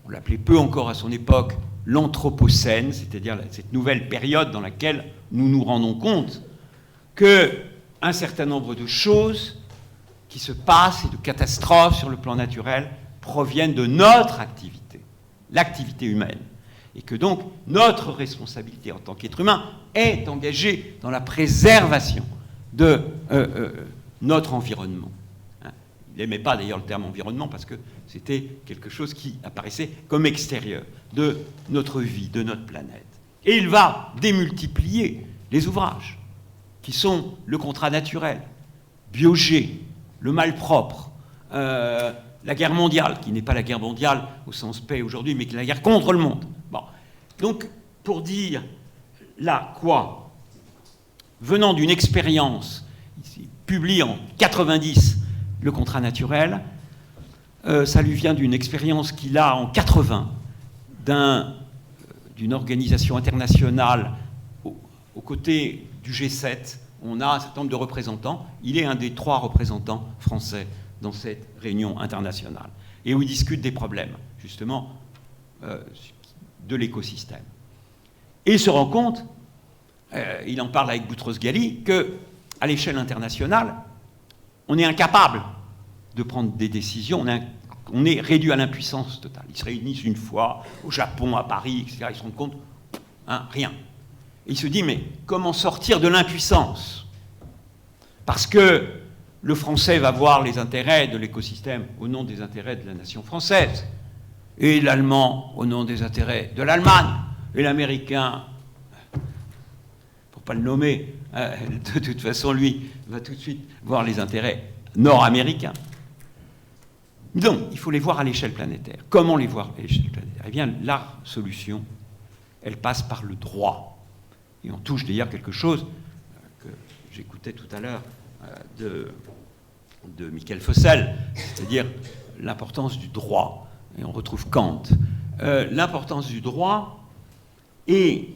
on l'appelait peu encore à son époque, l'anthropocène, c'est-à-dire cette nouvelle période dans laquelle nous nous rendons compte qu'un certain nombre de choses qui se passent et de catastrophes sur le plan naturel proviennent de notre activité, l'activité humaine. Et que donc notre responsabilité en tant qu'être humain est engagée dans la préservation de notre environnement. Il n'aimait pas d'ailleurs le terme environnement parce que c'était quelque chose qui apparaissait comme extérieur de notre vie, de notre planète. Et il va démultiplier les ouvrages qui sont le contrat naturel, Biogé, le malpropre, la guerre mondiale, qui n'est pas la guerre mondiale au sens paix aujourd'hui, mais qui est la guerre contre le monde. Bon. Donc, pour dire là quoi, venant d'une expérience, publiée en 90, le contrat naturel, ça lui vient d'une expérience qu'il a en 80 d'une organisation internationale aux côtés du G7. On a un certain nombre de représentants. Il est un des 3 représentants français dans cette réunion internationale, et où il discute des problèmes, justement, de l'écosystème. Et il se rend compte, il en parle avec Boutros-Ghali, qu'à l'échelle internationale, on est incapable de prendre des décisions, on est réduit à l'impuissance totale. Ils se réunissent une fois au Japon, à Paris, etc. Ils se rendent compte, rien. Et il se dit, mais comment sortir de l'impuissance? Parce que le français va voir les intérêts de l'écosystème au nom des intérêts de la nation française, et l'allemand au nom des intérêts de l'Allemagne, et l'américain, pour ne pas le nommer, de toute façon, lui, va tout de suite voir les intérêts nord-américains. Donc, il faut les voir à l'échelle planétaire. Comment les voir à l'échelle planétaire? Eh bien, la solution, elle passe par le droit. Et on touche d'ailleurs quelque chose que j'écoutais tout à l'heure de Michael Fossel, c'est-à-dire l'importance du droit. Et on retrouve Kant. L'importance du droit, et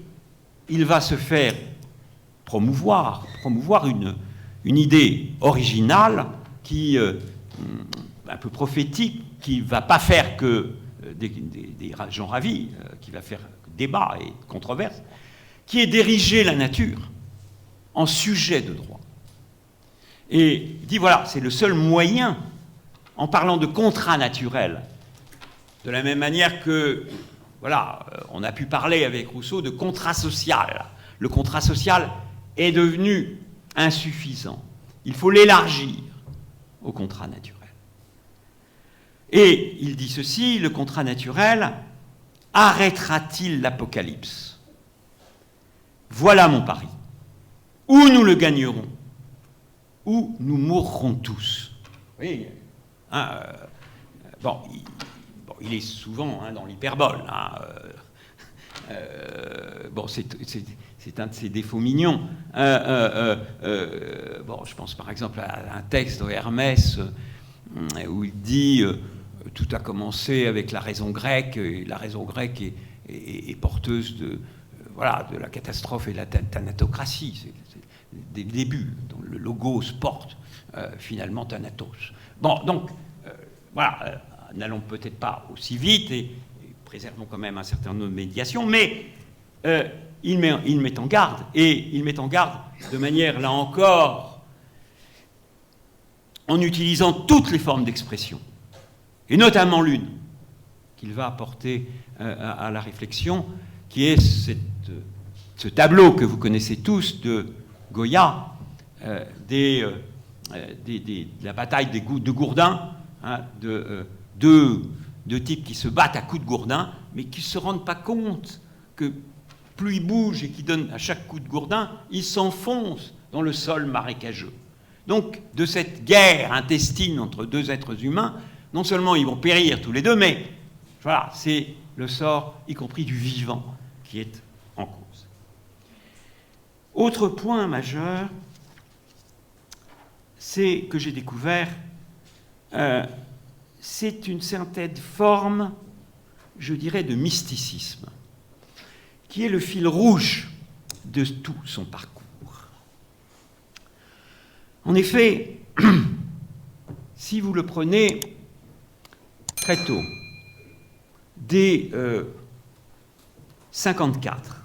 il va se faire promouvoir une idée originale qui, un peu prophétique, qui ne va pas faire que des gens ravis, qui va faire débat et controverse, qui est d'ériger la nature en sujet de droit. Et il dit, voilà, c'est le seul moyen, en parlant de contrat naturel, de la même manière que, voilà, on a pu parler avec Rousseau de contrat social. Le contrat social est devenu insuffisant. Il faut l'élargir au contrat naturel. Et il dit ceci, le contrat naturel arrêtera-t-il l'apocalypse? Voilà mon pari. Ou nous le gagnerons, ou nous mourrons tous. Oui, il est souvent dans l'hyperbole. C'est un de ses défauts mignons. Je pense par exemple à un texte de Hermès où il dit tout a commencé avec la raison grecque, et la raison grecque est porteuse de la catastrophe et de la thanatocratie. C'est des débuts dont le logos porte finalement Thanatos. Bon, donc, n'allons peut-être pas aussi vite et préservons quand même un certain nombre de médiations, mais il met en garde, et il met en garde de manière, là encore, en utilisant toutes les formes d'expression, et notamment l'une qu'il va apporter à la réflexion, qui est ce tableau que vous connaissez tous de Goya, de la bataille de Gourdin, deux types qui se battent à coups de gourdin, mais qui ne se rendent pas compte que plus ils bougent et qu'ils donnent à chaque coup de gourdin, ils s'enfoncent dans le sol marécageux. Donc, de cette guerre intestine entre deux êtres humains, non seulement ils vont périr tous les deux, mais voilà, c'est le sort, y compris du vivant, qui est en cause. Autre point majeur, c'est que j'ai découvert, c'est une certaine forme, je dirais, de mysticisme, qui est le fil rouge de tout son parcours. En effet, si vous le prenez très tôt, dès 54,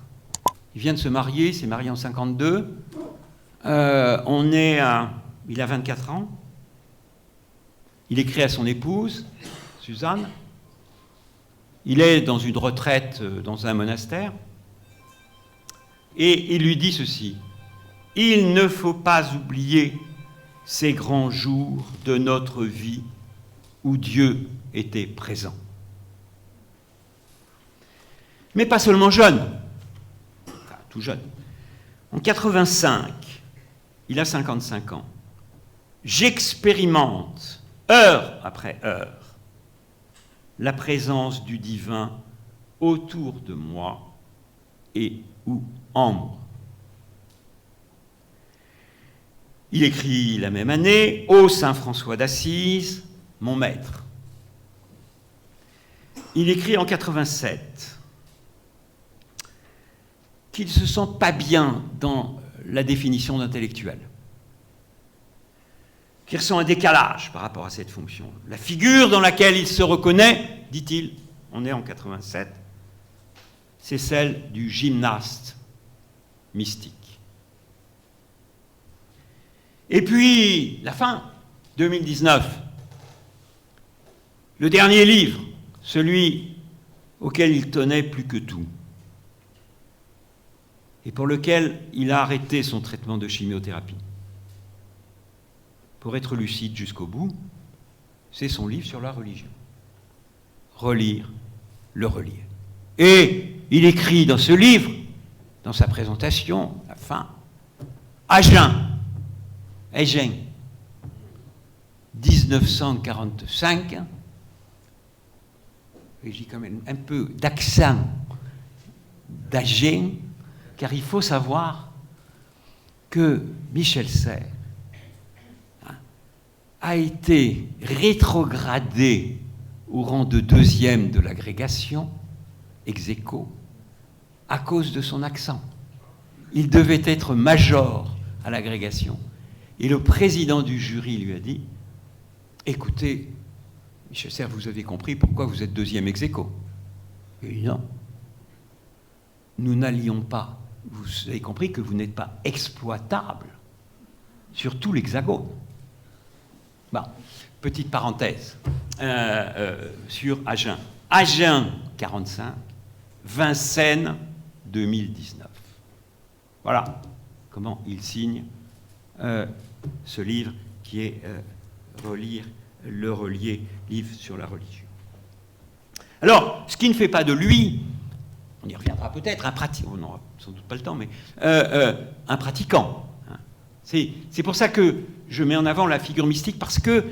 il vient de se marier, il s'est marié en 52, il a 24 ans, il écrit à son épouse, Suzanne, il est dans une retraite dans un monastère, et il lui dit ceci: « Il ne faut pas oublier ces grands jours de notre vie où Dieu était présent. » Mais pas seulement jeune, enfin, tout jeune. En 85, il a 55 ans. « J'expérimente, heure après heure, la présence du divin autour de moi et ou en moi. Il écrit la même année « Ô Saint François d'Assise, mon maître ». Il écrit en 87 qu'il ne se sent pas bien dans la définition d'intellectuel, qu'il ressent un décalage par rapport à cette fonction. La figure dans laquelle il se reconnaît, dit-il, on est en 87, c'est celle du gymnaste mystique. Et puis, la fin, 2019, le dernier livre, celui auquel il tenait plus que tout, et pour lequel il a arrêté son traitement de chimiothérapie. Pour être lucide jusqu'au bout, c'est son livre sur la religion. Relire, le relire. Et il écrit dans ce livre, dans sa présentation, la fin, Agen, 1945, et j'ai quand même un peu d'accent d'Agen, car il faut savoir que Michel Serres a été rétrogradé au rang de deuxième de l'agrégation, ex aequo, à cause de son accent. Il devait être major à l'agrégation. Et le président du jury lui a dit « Écoutez, Michel Serres, vous avez compris pourquoi vous êtes deuxième ex aequo ?» Il dit « Non, nous n'allions pas. Vous avez compris que vous n'êtes pas exploitable sur tout l'Hexagone. » Bon, petite parenthèse sur Agen. Agen 45, Vincennes 2019. Voilà comment il signe ce livre qui est Relire, le relier, livre sur la religion. Alors, ce qui ne fait pas de lui, on y reviendra peut-être, un pratiquant, on n'aura sans doute pas le temps, mais un pratiquant. Hein. C'est pour ça que je mets en avant la figure mystique, parce que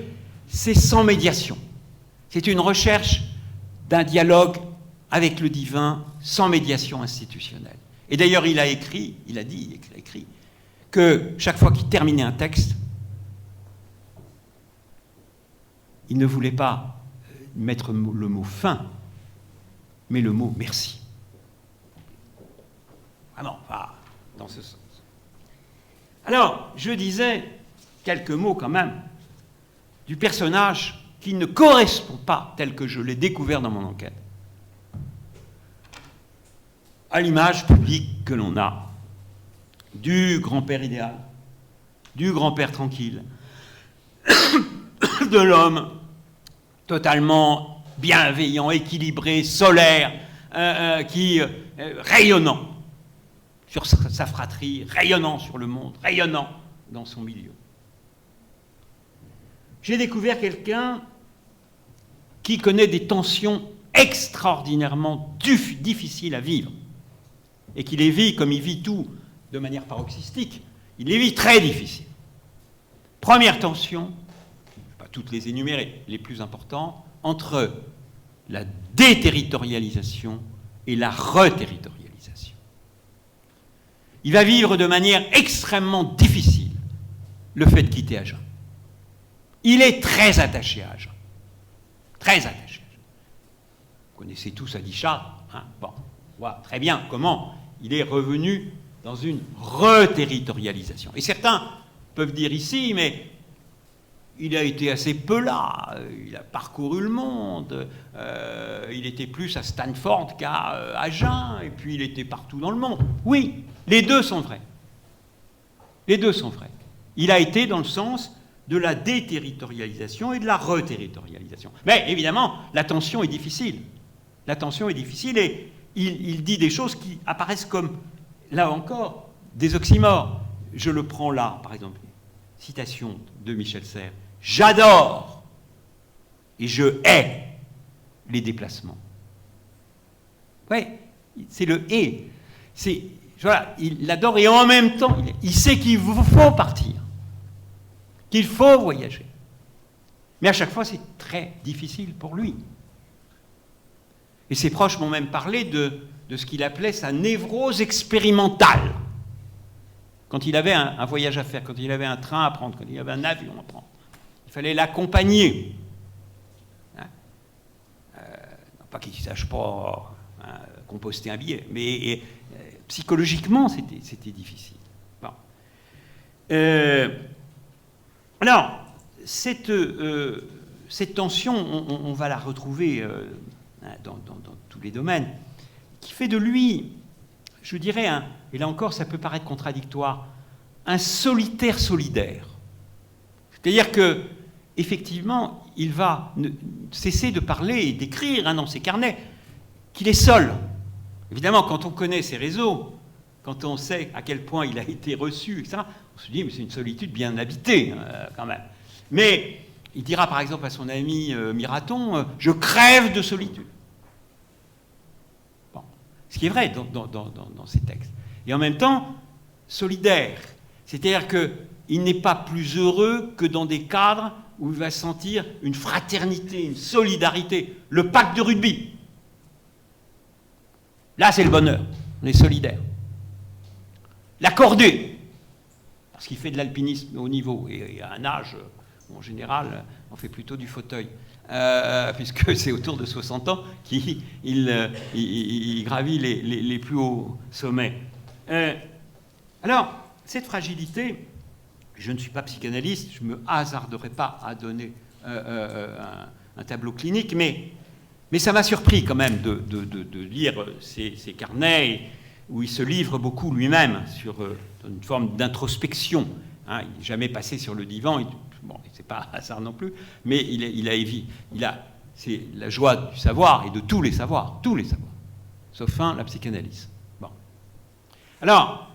c'est sans médiation. C'est une recherche d'un dialogue avec le divin sans médiation institutionnelle. Et d'ailleurs, il a écrit que chaque fois qu'il terminait un texte, il ne voulait pas mettre le mot fin, mais le mot merci. Vraiment, dans ce sens. Alors, je disais quelques mots quand même du personnage qui ne correspond pas, tel que je l'ai découvert dans mon enquête, à l'image publique que l'on a du grand-père idéal, du grand-père tranquille, de l'homme totalement bienveillant, équilibré, solaire, rayonnant sur sa fratrie, rayonnant sur le monde, rayonnant dans son milieu. J'ai découvert quelqu'un qui connaît des tensions extraordinairement difficiles à vivre et qui les vit comme il vit tout de manière paroxystique. Il les vit très difficiles. Première tension, je ne vais pas toutes les énumérer, les plus importantes, entre la déterritorialisation et la reterritorialisation. Il va vivre de manière extrêmement difficile le fait de quitter Agen. Il est très attaché à Agen. Très attaché. Vous connaissez tous Adi Charles, hein? Bon, on voit très bien comment il est revenu dans une reterritorialisation. Et certains peuvent dire ici, mais il a été assez peu là, il a parcouru le monde, il était plus à Stanford qu'à Agen, et puis il était partout dans le monde. Oui, les deux sont vrais. Les deux sont vrais. Il a été dans le sens de la déterritorialisation et de la reterritorialisation. Mais évidemment, la tension est difficile. La tension est difficile et il dit des choses qui apparaissent comme, là encore, des oxymores. Je le prends là, par exemple, citation de Michel Serres. « J'adore et je hais les déplacements. » Oui, c'est le « et ». Voilà, il l'adore et en même temps, il sait qu'il faut partir, qu'il faut voyager. Mais à chaque fois, c'est très difficile pour lui. Et ses proches m'ont même parlé de ce qu'il appelait sa névrose expérimentale. Quand il avait un voyage à faire, quand il avait un train à prendre, quand il avait un avion à prendre, il fallait l'accompagner. Non pas qu'il ne sache pas composter un billet, mais psychologiquement, c'était difficile. Bon. Alors, cette tension, on va la retrouver dans tous les domaines, qui fait de lui, je dirais, et là encore ça peut paraître contradictoire, un solitaire solidaire. C'est-à-dire que, effectivement, il va cesser de parler et d'écrire dans ses carnets qu'il est seul. Évidemment, quand on connaît ses réseaux, quand on sait à quel point il a été reçu, etc., on se dit, mais c'est une solitude bien habitée, quand même. Mais il dira par exemple à son ami Miraton, je crève de solitude. Bon. Ce qui est vrai dans ces textes. Et en même temps, solidaire. C'est-à-dire qu'il n'est pas plus heureux que dans des cadres où il va sentir une fraternité, une solidarité, le pacte de rugby. Là, c'est le bonheur. On est solidaire. La cordée, parce qu'il fait de l'alpinisme au niveau, et à un âge, en général, on fait plutôt du fauteuil, puisque c'est autour de 60 ans qu'il gravit les plus hauts sommets. Alors, cette fragilité, je ne suis pas psychanalyste, je ne me hasarderai pas à donner un tableau clinique, mais ça m'a surpris quand même de lire ces carnets où il se livre beaucoup lui-même sur une forme d'introspection. Hein, il n'est jamais passé sur le divan, bon, c'est pas hasard non plus, mais c'est la joie du savoir et de tous les savoirs, sauf la psychanalyse. Bon. Alors,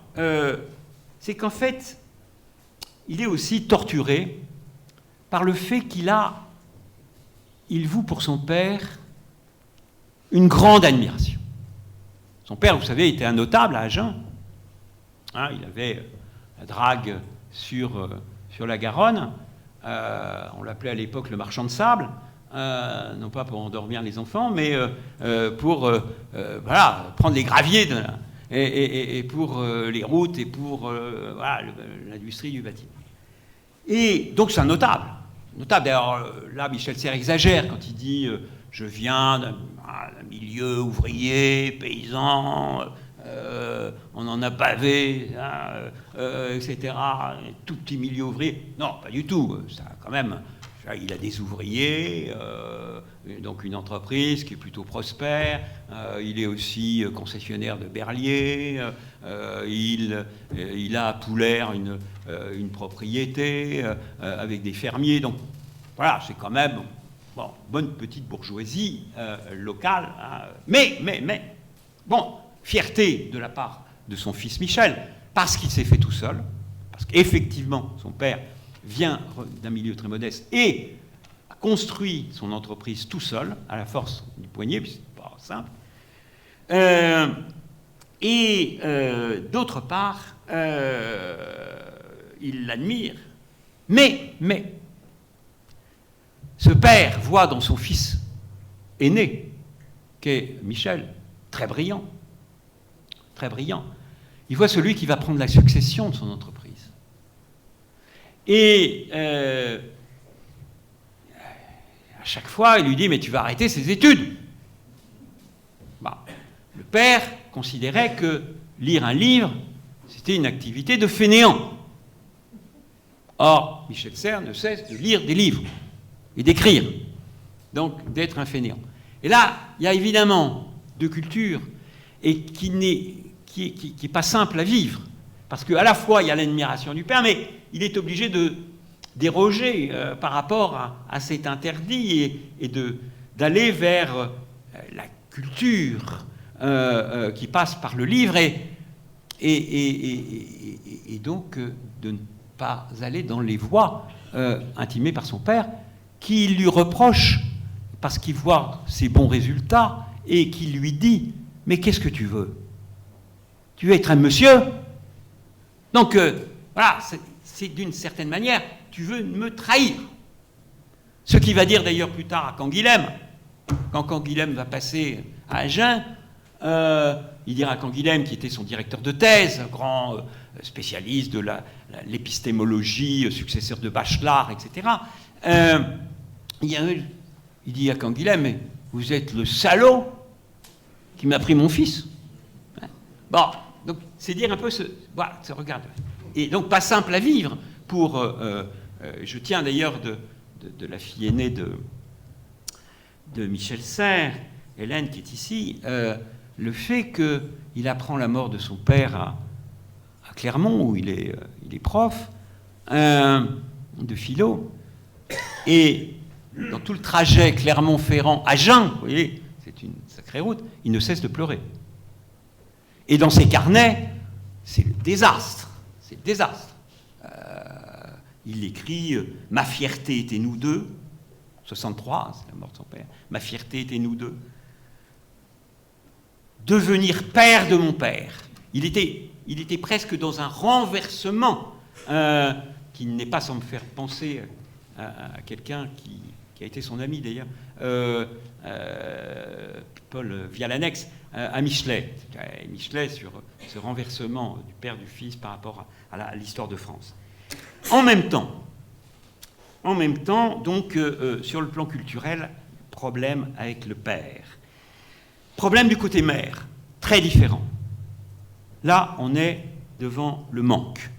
c'est qu'en fait, il est aussi torturé par le fait il voue pour son père une grande admiration. Son père, vous savez, était un notable à Agen. Hein, il avait la drague sur la Garonne. On l'appelait à l'époque le marchand de sable, non pas pour endormir les enfants, mais pour prendre les graviers et pour les routes et pour l'industrie du bâtiment. Et donc c'est un notable. D'ailleurs, là, Michel Serres exagère quand il dit je viens d'un milieu ouvrier, paysan, on en a bavé, etc. Un tout petit milieu ouvrier. Non, pas du tout. Ça, quand même, il a des ouvriers, donc une entreprise qui est plutôt prospère. Il est aussi concessionnaire de berlier. Il a à Poulaire une propriété avec des fermiers. Donc voilà, c'est quand même bonne petite bourgeoisie locale. Hein. Mais, bon, fierté de la part de son fils Michel, parce qu'il s'est fait tout seul, parce qu'effectivement, son père vient d'un milieu très modeste et a construit son entreprise tout seul, à la force du poignet, puis c'est pas simple. D'autre part, il l'admire, mais ce père voit dans son fils aîné, qu'est Michel, très brillant, il voit celui qui va prendre la succession de son entreprise. Et à chaque fois, il lui dit « Mais tu vas arrêter ces études !» Le père considérait que lire un livre, c'était une activité de fainéant. Or, Michel Serres ne cesse de lire des livres et d'écrire, donc d'être un fainéant. Et là, il y a évidemment deux cultures, et qui n'est pas simple à vivre, parce qu'à la fois, il y a l'admiration du père, mais il est obligé de déroger par rapport à cet interdit et d'aller vers la culture qui passe par le livre et donc de ne pas aller dans les voies intimées par son père, qui lui reproche, parce qu'il voit ses bons résultats, et qui lui dit « Mais qu'est-ce que tu veux ? Tu veux être un monsieur ? Donc, voilà, c'est d'une certaine manière, tu veux me trahir. » Ce qui va dire d'ailleurs plus tard à Canguilhem, quand Canguilhem va passer à Agen. Il dira à Canguilhem, qui était son directeur de thèse, un grand spécialiste de l'épistémologie, successeur de Bachelard, etc. Il dit à Canguilhem, mais vous êtes le salaud qui m'a pris mon fils. Bon, donc c'est dire un peu voilà, regarde. Et donc pas simple à vivre pour... je tiens d'ailleurs de la fille aînée de Michel Serres, Hélène, qui est ici, le fait qu'il apprend la mort de son père à Clermont, où il est prof de philo, et dans tout le trajet Clermont-Ferrand-Agen, vous voyez, c'est une sacrée route, il ne cesse de pleurer. Et dans ses carnets, c'est le désastre. C'est le désastre. Il écrit « Ma fierté était nous deux », 63, c'est la mort de son père. « Ma fierté était nous deux ». Devenir père de mon père. Il était presque dans un renversement qui n'est pas sans me faire penser à quelqu'un qui a été son ami d'ailleurs, Paul Vialanex, à Michelet. Michelet sur ce renversement du père du fils par rapport à l'histoire de France. En même temps, donc, sur le plan culturel, problème avec le père. Problème du côté mère, très différent. Là, on est devant le manque.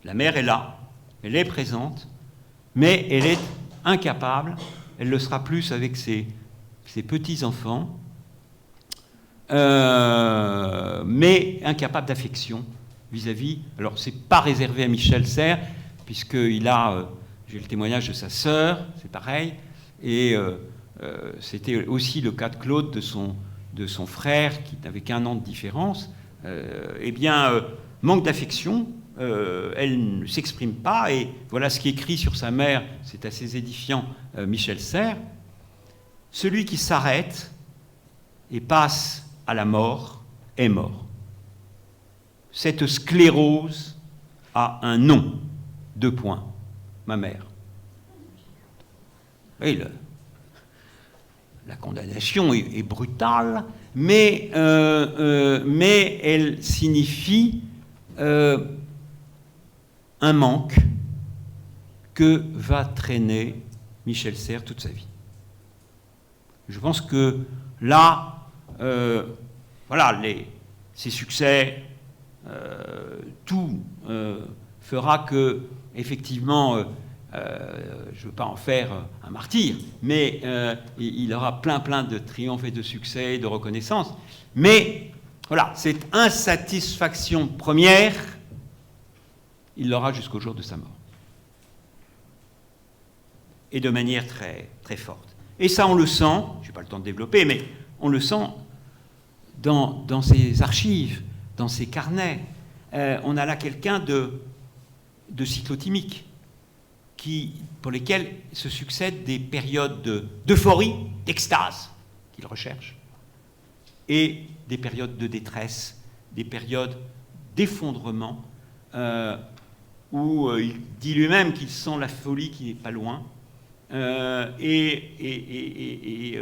La mère est là, elle est présente, mais elle est incapable, elle le sera plus avec ses petits-enfants, mais incapable d'affection vis-à-vis... Alors, ce n'est pas réservé à Michel Serres, puisqu'il a... j'ai le témoignage de sa sœur, c'est pareil, et c'était aussi le cas de Claude, de son frère, qui n'avait qu'1 an de différence. Manque d'affection, elle ne s'exprime pas, et voilà ce qui est écrit sur sa mère, c'est assez édifiant, Michel Serres. Celui qui s'arrête et passe à la mort est mort. Cette sclérose a un nom, 2 points, ma mère. Et la condamnation est brutale, mais elle signifie un manque que va traîner Michel Serres toute sa vie. Je pense que là, voilà, ses succès, tout fera que, effectivement, je ne veux pas en faire un martyr, mais il aura plein de triomphes et de succès et de reconnaissance. Mais voilà, cette insatisfaction première, il l'aura jusqu'au jour de sa mort. Et de manière très, très forte. Et ça, on le sent, je n'ai pas le temps de développer, mais on le sent dans ses archives, dans ses carnets. On a là quelqu'un de cyclotimique, pour lesquelles se succèdent des périodes d'euphorie, d'extase, qu'il recherche, et des périodes de détresse, des périodes d'effondrement, où il dit lui-même qu'il sent la folie qui n'est pas loin, et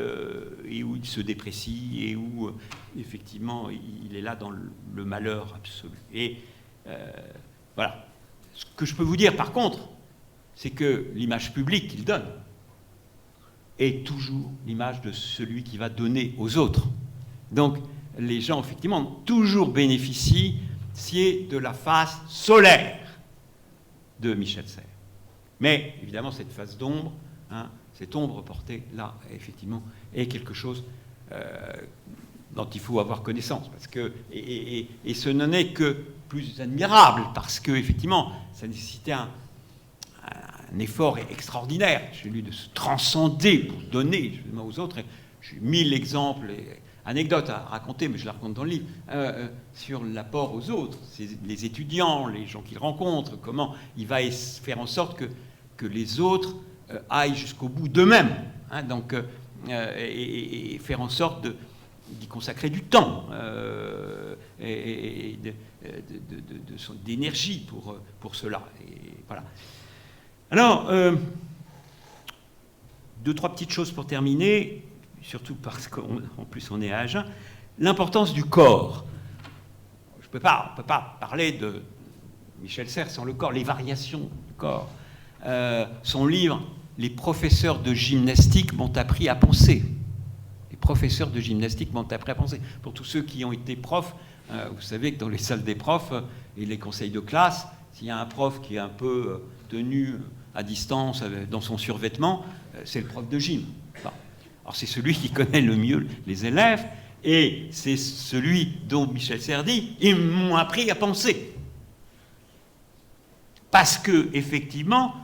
où il se déprécie, et où, effectivement, il est là dans le malheur absolu. Et voilà. Ce que je peux vous dire, par contre, c'est que l'image publique qu'il donne est toujours l'image de celui qui va donner aux autres. Donc, les gens, effectivement, toujours bénéficient de la face solaire de Michel Serres. Mais, évidemment, cette face d'ombre, cette ombre portée, là, effectivement, est quelque chose dont il faut avoir connaissance. Parce que, et ce n'en est que plus admirable, parce que, effectivement, ça nécessitait un effort extraordinaire, celui de se transcender pour donner justement aux autres. J'ai 1000 exemples et anecdotes à raconter, mais je les raconte dans le livre, sur l'apport aux autres, les étudiants, les gens qu'il rencontre, comment il va faire en sorte que les autres aillent jusqu'au bout d'eux-mêmes, donc, et faire en sorte d'y consacrer du temps et d'énergie pour cela. Et voilà. Alors, 2-3 petites choses pour terminer. surtout parce qu'en plus on est à Agen, l'importance du corps. On ne peut pas parler de Michel Serres sans le corps, les variations du corps. Son livre, Les professeurs de gymnastique m'ont appris à penser. Les professeurs de gymnastique m'ont appris à penser. Pour tous ceux qui ont été profs, vous savez que dans les salles des profs et les conseils de classe, s'il y a un prof qui est un peu tenu à distance dans son survêtement, c'est le prof de gym. Bon. Alors c'est celui qui connaît le mieux les élèves, et c'est celui dont Michel Serres dit « ils m'ont appris à penser ». Parce que, effectivement,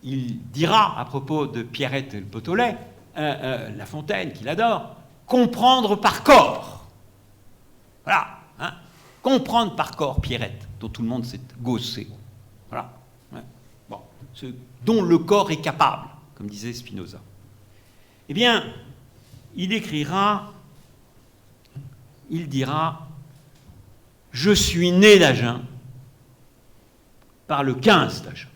il dira à propos de Pierrette Le Potolet, La Fontaine, qu'il adore, comprendre par corps. Voilà. Hein, comprendre par corps Pierrette, dont tout le monde s'est gaussé. Voilà. Ouais. Bon. Ce dont le corps est capable, comme disait Spinoza. Eh bien, il dira « Je suis né d'Agen par le 15 d'Agen. »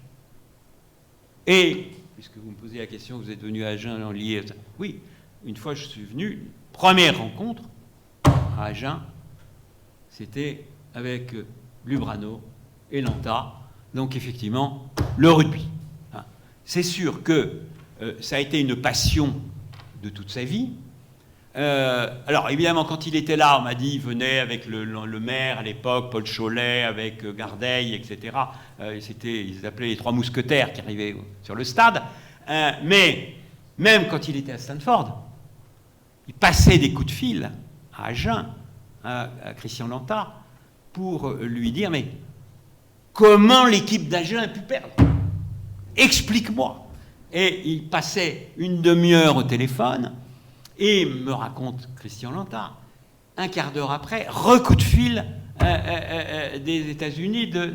Et, puisque vous me posez la question, vous êtes venu à Agen en lié... Oui, une fois je suis venu, première rencontre à Agen, c'était avec Lubrano et Lanta, donc effectivement, le rugby. C'est sûr que ça a été une passion de toute sa vie. Alors évidemment, quand il était là, on m'a dit, il venait avec le maire à l'époque, Paul Cholet, avec Gardeil, etc. Ils appelaient les trois mousquetaires qui arrivaient sur le stade. Mais même quand il était à Stanford, il passait des coups de fil à Agen, à Christian Lanta, pour lui dire, mais comment l'équipe d'Agen a pu perdre? Explique-moi. Et il passait une demi-heure au téléphone, et me raconte Christian Lanta, un quart d'heure après, recoup de fil des États-Unis de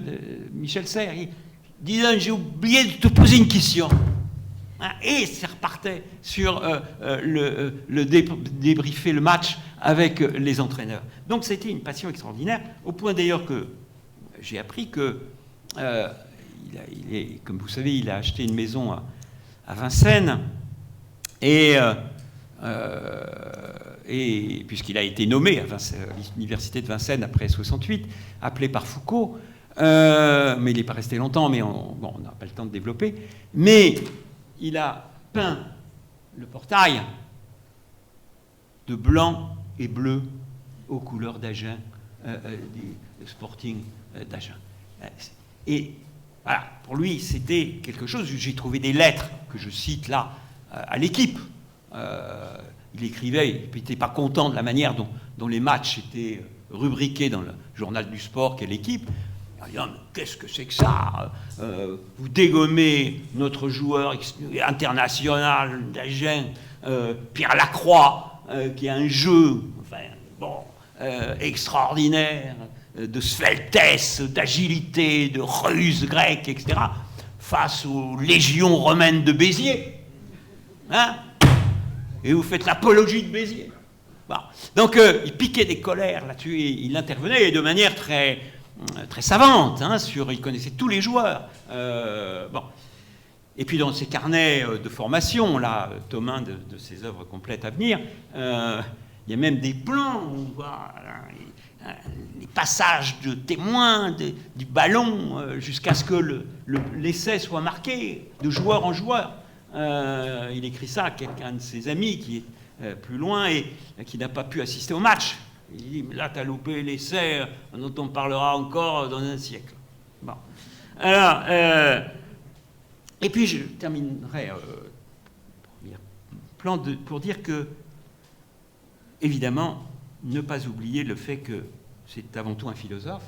Michel Serres. Il dit, j'ai oublié de te poser une question. Et ça repartait sur débriefer le match avec les entraîneurs. Donc c'était une passion extraordinaire, au point d'ailleurs que j'ai appris que, comme vous savez, il a acheté une maison à Vincennes, et puisqu'il a été nommé à l'université de Vincennes après 68, appelé par Foucault, mais il n'est pas resté longtemps, mais on n'a pas le temps de développer, mais il a peint le portail de blanc et bleu aux couleurs d'Agen, du Sporting d'Agen. Et voilà, pour lui, c'était quelque chose. J'ai trouvé des lettres que je cite là à l'équipe. Il écrivait, il n'était pas content de la manière dont les matchs étaient rubriqués dans le journal du sport qu'est l'équipe. Il dit, qu'est-ce que c'est que ça? Vous dégommez notre joueur international d'Agen, Pierre Lacroix, qui a un jeu extraordinaire, de sveltesse, d'agilité, de ruse grecque, etc., face aux légions romaines de Béziers. Hein? Et vous faites l'apologie de Béziers. Bon. Donc, il piquait des colères là-dessus, et il intervenait de manière très, très savante, hein, il connaissait tous les joueurs. Bon. Et puis, dans ses carnets de formation, là, tome 1 de ses œuvres complètes à venir, il y a même des plans où on voit les passages de témoins du ballon jusqu'à ce que l'essai soit marqué de joueur en joueur. Il écrit ça à quelqu'un de ses amis qui est plus loin et qui n'a pas pu assister au match. Il dit, là, tu as loupé l'essai dont on parlera encore dans un siècle. Bon. Alors, et puis je terminerai pour dire que, évidemment, ne pas oublier le fait que c'est avant tout un philosophe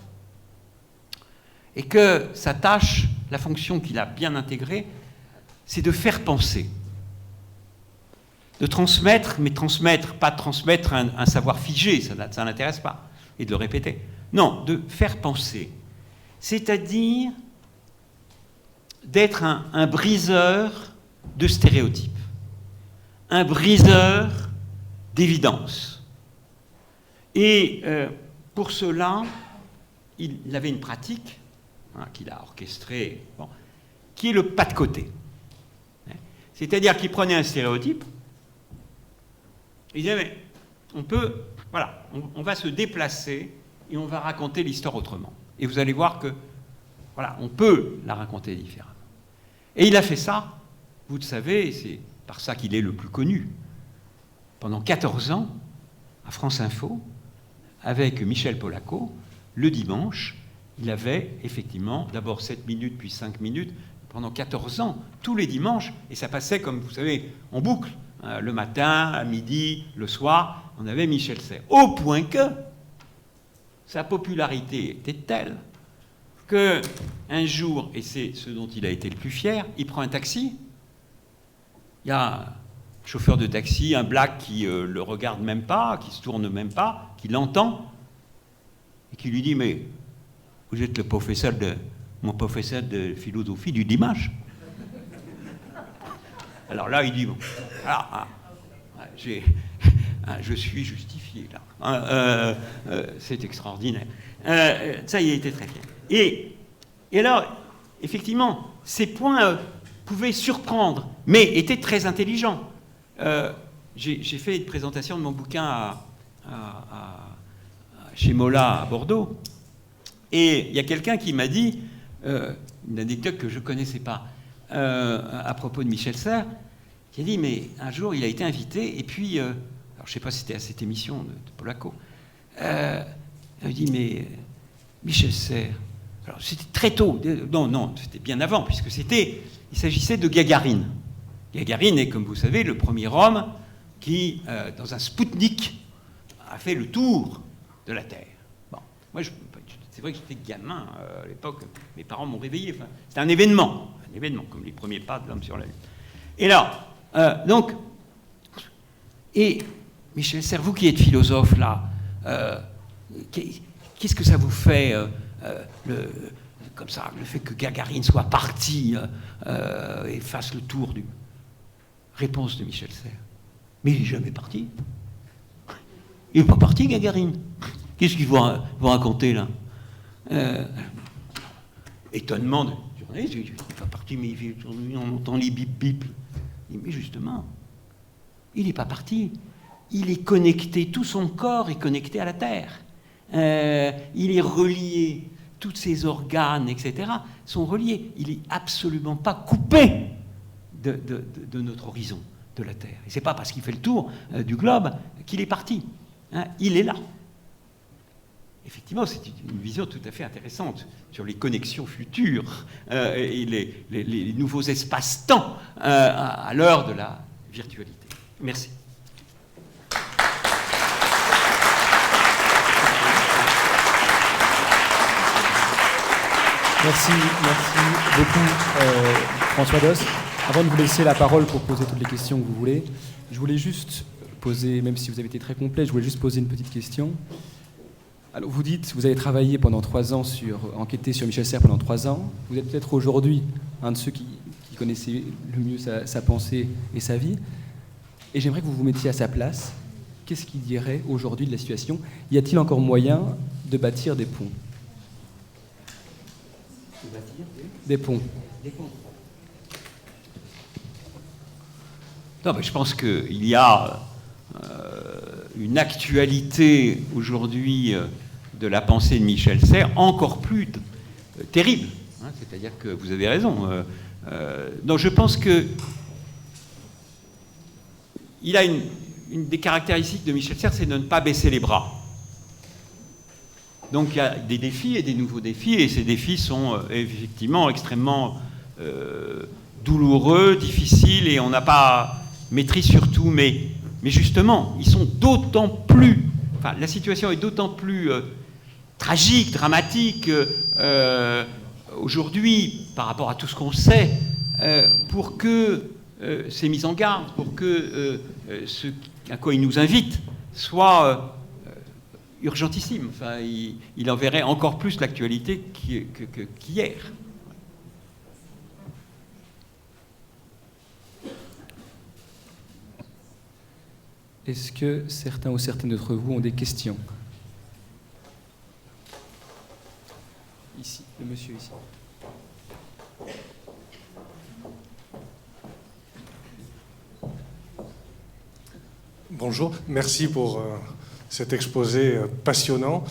et que sa tâche, la fonction qu'il a bien intégrée, c'est de faire penser, de transmettre, mais pas transmettre un savoir figé, ça n'intéresse pas, et de le répéter. Non, de faire penser, c'est-à-dire d'être un briseur de stéréotypes, un briseur d'évidence. Et pour cela, il avait une pratique qu'il a orchestrée, qui est le pas de côté. C'est-à-dire qu'il prenait un stéréotype, Il disait, mais on peut, voilà, on va se déplacer et on va raconter l'histoire autrement. Et vous allez voir que, voilà, on peut la raconter différemment. Et il a fait ça, vous le savez, c'est par ça qu'il est le plus connu. Pendant 14 ans, à France Info, avec Michel Polaco, le dimanche, il avait effectivement d'abord 7 minutes, puis 5 minutes, pendant 14 ans, tous les dimanches, et ça passait, comme vous savez, en boucle. Le matin, à midi, le soir, on avait Michel Serres. Au point que sa popularité était telle qu'un jour, et c'est ce dont il a été le plus fier, il prend un taxi. Il y a un chauffeur de taxi, un black qui le regarde même pas, qui se tourne même pas, qui l'entend, et qui lui dit, mais vous êtes mon professeur de philosophie du dimanche. Alors là, il dit, bon, je suis justifié, là. C'est extraordinaire. Ça, il a été très fier. Et alors, effectivement, ces points pouvaient surprendre, mais étaient très intelligents. J'ai fait une présentation de mon bouquin chez Mola à Bordeaux, et il y a quelqu'un qui m'a dit, une anecdote que je ne connaissais pas, à propos de Michel Serres, qui a dit, mais un jour, il a été invité, et puis, alors je ne sais pas si c'était à cette émission de Polaco, il a dit, mais Michel Serres, alors c'était très tôt, non, c'était bien avant, puisque il s'agissait de Gagarine. Gagarine est, comme vous savez, le premier homme qui, dans un Spoutnik, a fait le tour de la Terre. Bon, moi, c'est vrai que j'étais gamin à l'époque, mes parents m'ont réveillé. Enfin, c'était un événement, comme les premiers pas de l'homme sur la Lune. Et là, donc, et Michel Serres, vous qui êtes philosophe là, qu'est-ce que ça vous fait, comme ça, le fait que Gagarine soit parti et fasse le tour du... Réponse de Michel Serres. Mais il n'est jamais parti. Il n'est pas parti, Gagarine. Qu'est-ce qu'il vous raconter là? Étonnement de journaliste, il n'est pas parti, mais on entend les bip-bip. Mais justement, il n'est pas parti. Il est connecté, tout son corps est connecté à la Terre. Il est relié, tous ses organes, etc., sont reliés. Il n'est absolument pas coupé de notre horizon, de la Terre. Et ce n'est pas parce qu'il fait le tour du globe qu'il est parti. Il est là. Effectivement, c'est une vision tout à fait intéressante sur les connexions futures et les nouveaux espaces-temps à l'heure de la virtualité. Merci. Merci beaucoup François Doss. Avant de vous laisser la parole pour poser toutes les questions que vous voulez, je voulais juste poser, même si vous avez été très complet, je voulais juste poser une petite question. Alors vous dites, vous avez travaillé pendant 3 ans enquêté sur Michel Serres pendant 3 ans. Vous êtes peut-être aujourd'hui un de ceux qui connaissaient le mieux sa pensée et sa vie. Et j'aimerais que vous vous mettiez à sa place. Qu'est-ce qu'il dirait aujourd'hui de la situation? Y a-t-il encore moyen de bâtir des ponts? Des ponts. Non, mais je pense qu'il y a une actualité aujourd'hui de la pensée de Michel Serres encore plus terrible. C'est-à-dire que vous avez raison. Donc je pense que il a une des caractéristiques de Michel Serres, c'est de ne pas baisser les bras. Donc il y a des défis et des nouveaux défis, et ces défis sont effectivement extrêmement douloureux, difficiles, et on n'a pas maîtrise sur tout, mais justement, ils sont d'autant plus... Enfin, la situation est d'autant plus tragique, dramatique aujourd'hui, par rapport à tout ce qu'on sait, pour que ces mises en garde, pour que ce à quoi il nous invite soit urgentissime. Enfin, il enverrait encore plus l'actualité qu'hier. Est-ce que certains ou certaines d'entre vous ont des questions? Ici, le monsieur ici. Bonjour, merci pour cet exposé passionnant.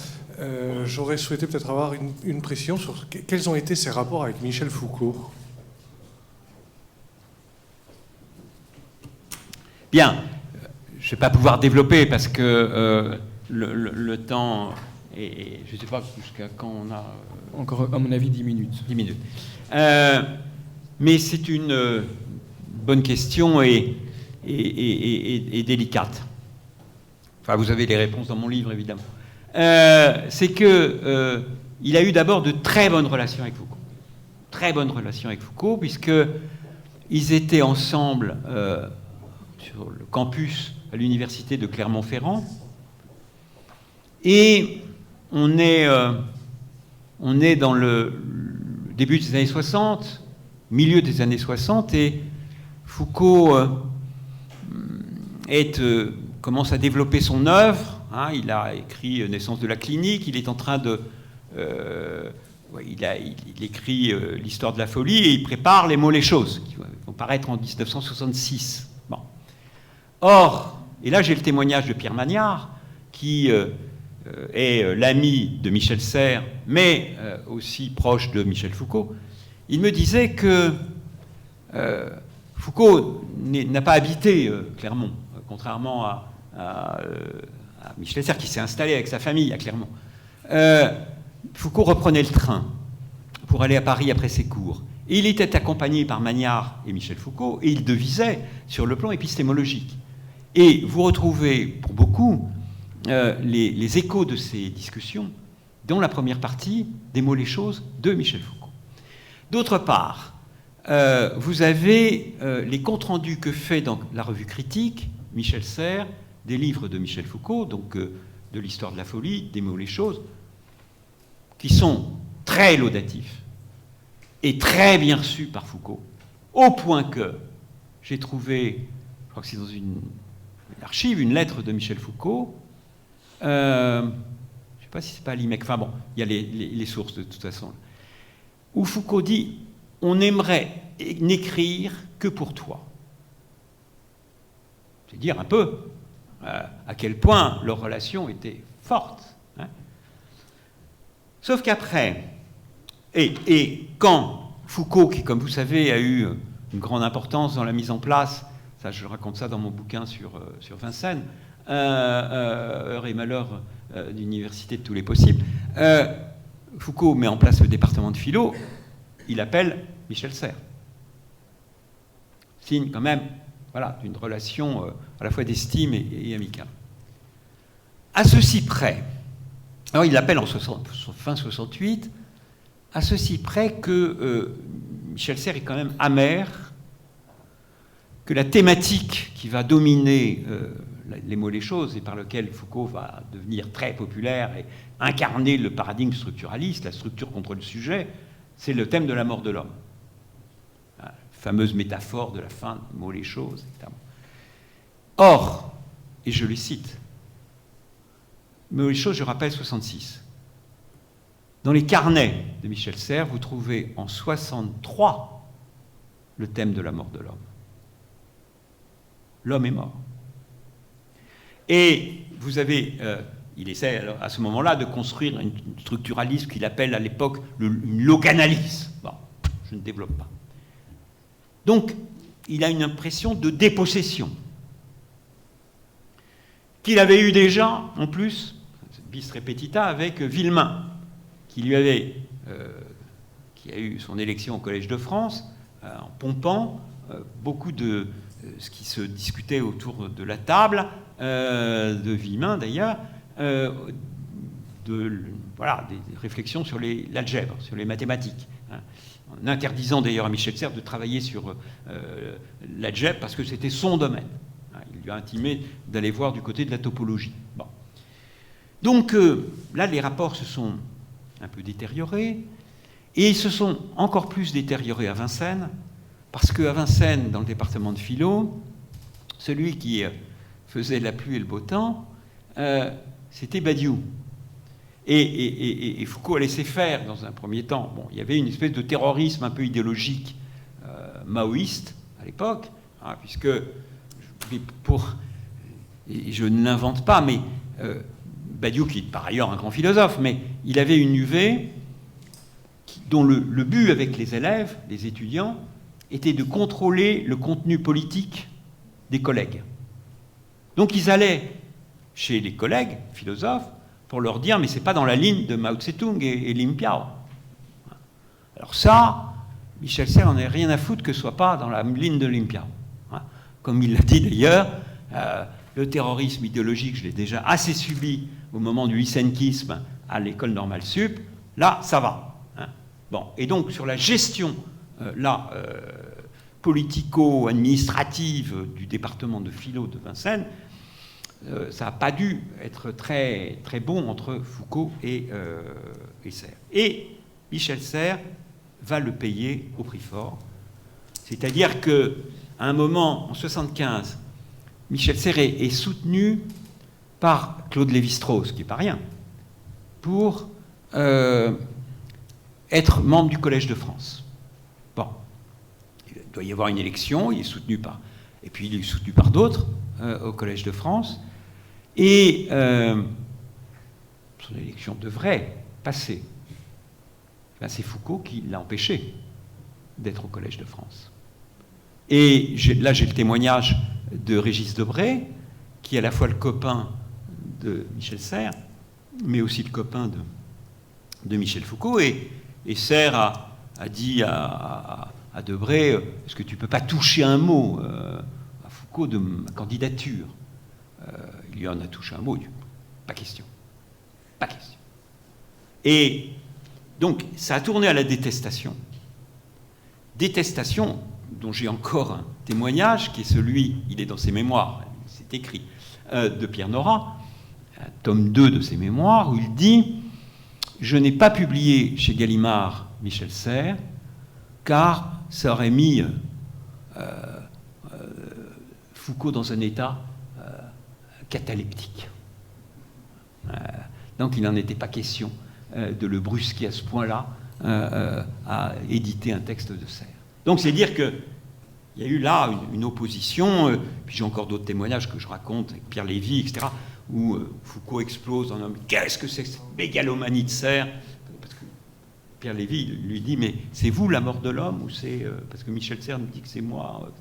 J'aurais souhaité peut-être avoir une précision sur quels ont été ses rapports avec Michel Foucault. Bien, je ne vais pas pouvoir développer parce que le temps est... Je ne sais pas jusqu'à quand on a... Encore, à mon avis, 10 minutes. 10 minutes. Mais c'est une bonne question et délicate. Enfin, vous avez les réponses dans mon livre, évidemment. C'est que il a eu d'abord de très bonnes relations avec Foucault. Très bonnes relations avec Foucault, puisqu'ils étaient ensemble sur le campus à l'université de Clermont-Ferrand. Et on est dans le début des années 60, milieu des années 60, et Foucault commence à développer son œuvre. Hein, il a écrit Naissance de la clinique, il est en train de... il écrit l'histoire de la folie et il prépare Les mots, les choses, qui vont paraître en 1966. Bon. Or, et là j'ai le témoignage de Pierre Magnard, qui est l'ami de Michel Serres, mais aussi proche de Michel Foucault. Il me disait que Foucault n'a pas habité Clermont, contrairement à Michel Serres, qui s'est installé avec sa famille à Clermont. Foucault reprenait le train pour aller à Paris après ses cours. Et il était accompagné par Magnard et Michel Foucault, et il devisait sur le plan épistémologique. Et vous retrouvez, pour beaucoup, les échos de ces discussions dans la première partie des mots, les choses de Michel Foucault. D'autre part, vous avez les comptes rendus que fait dans la revue Critique Michel Serres des livres de Michel Foucault, donc de l'histoire de la folie, des mots, les choses, qui sont très laudatifs et très bien reçus par Foucault, au point que j'ai trouvé, je crois que c'est dans une archive, une lettre de Michel Foucault, je ne sais pas si c'est pas l'IMEC, enfin bon, il y a les sources de toute façon, où Foucault dit « On aimerait n'écrire que pour toi ». C'est dire un peu à quel point leur relation était forte. Hein. Sauf qu'après, et quand Foucault, qui, comme vous savez, a eu une grande importance dans la mise en place, ça je raconte ça dans mon bouquin sur Vincennes, Heure et malheur d'université de tous les possibles, Foucault met en place le département de philo, il appelle Michel Serres. Signe quand même d'une relation à la fois d'estime et amicale. À ceci près, alors il l'appelle en fin 68, à ceci près que Michel Serres est quand même amer, que la thématique qui va dominer les mots, les choses, et par lequel Foucault va devenir très populaire et incarner le paradigme structuraliste, la structure contre le sujet, c'est le thème de la mort de l'homme. La fameuse métaphore de la fin des mots, les choses, etc. Or, et je les cite, mots, les choses, je rappelle 66. Dans les carnets de Michel Serres, vous trouvez en 63 le thème de la mort de l'homme. L'homme est mort. Et vous avez, il essaie alors, à ce moment-là de construire un structuralisme qu'il appelle à l'époque une loganalisme. Bon, je ne développe pas. Donc, il a une impression de dépossession qu'il avait eu déjà, en plus, bis repetita, avec Villemain, qui lui avait, qui a eu son élection au Collège de France, en pompant beaucoup de ce qui se discutait autour de la table, de Villemain d'ailleurs, des réflexions sur l'algèbre, sur les mathématiques, hein, en interdisant d'ailleurs à Michel Serres de travailler sur l'algèbre parce que c'était son domaine. Hein, il lui a intimé d'aller voir du côté de la topologie. Bon. Donc là, les rapports se sont un peu détériorés, et ils se sont encore plus détériorés à Vincennes, parce qu'à Vincennes, dans le département de philo, celui qui faisait la pluie et le beau temps, c'était Badiou. Et Foucault a laissé faire dans un premier temps. Bon, il y avait une espèce de terrorisme un peu idéologique maoïste à l'époque, hein, puisque et je ne l'invente pas, mais Badiou, qui est par ailleurs un grand philosophe, mais il avait une UV dont le but avec les élèves, les étudiants, était de contrôler le contenu politique des collègues. Donc ils allaient chez les collègues philosophes pour leur dire « mais c'est pas dans la ligne de Mao Tse-tung et Lin Piao ». Alors ça, Michel Serres n'en a rien à foutre que ce soit pas dans la ligne de Lin Piao. Comme il l'a dit d'ailleurs, le terrorisme idéologique, je l'ai déjà assez subi au moment du lysenkisme à l'école normale sup, là, ça va. Bon, et donc sur la gestion politico-administrative du département de philo de Vincennes, ça n'a pas dû être très, très bon entre Foucault et Serres. Et Michel Serres va le payer au prix fort. C'est-à-dire qu'à un moment, en 1975, Michel Serres est soutenu par Claude Lévi-Strauss, qui n'est pas rien, pour être membre du Collège de France. Bon, il doit y avoir une élection, il est soutenu par... Et puis il est soutenu par d'autres au Collège de France. Et son élection devrait passer. Ben, c'est Foucault qui l'a empêché d'être au Collège de France. Et là, j'ai le témoignage de Régis Debray, qui est à la fois le copain de Michel Serres, mais aussi le copain de Michel Foucault. Et Serres a dit à Debray, est-ce que tu ne peux pas toucher un mot à Foucault de ma candidature? Il lui en a touché un mot, pas question. Pas question. Et donc, ça a tourné à la détestation. Détestation dont j'ai encore un témoignage, qui est celui, il est dans ses mémoires, c'est écrit, de Pierre Nora, tome 2 de ses mémoires, où il dit « Je n'ai pas publié chez Gallimard Michel Serres, car ça aurait mis Foucault dans un état cataleptique. Donc il n'en était pas question de le brusquer à ce point-là à éditer un texte de Serres. Donc c'est dire qu'il y a eu là une opposition, puis j'ai encore d'autres témoignages que je raconte avec Pierre Lévy, etc., où Foucault explose en homme. Qu'est-ce que c'est que cette mégalomanie de Serres? Parce que Pierre Lévy lui dit, mais c'est vous la mort de l'homme ou c'est parce que Michel Serres nous dit que c'est moi,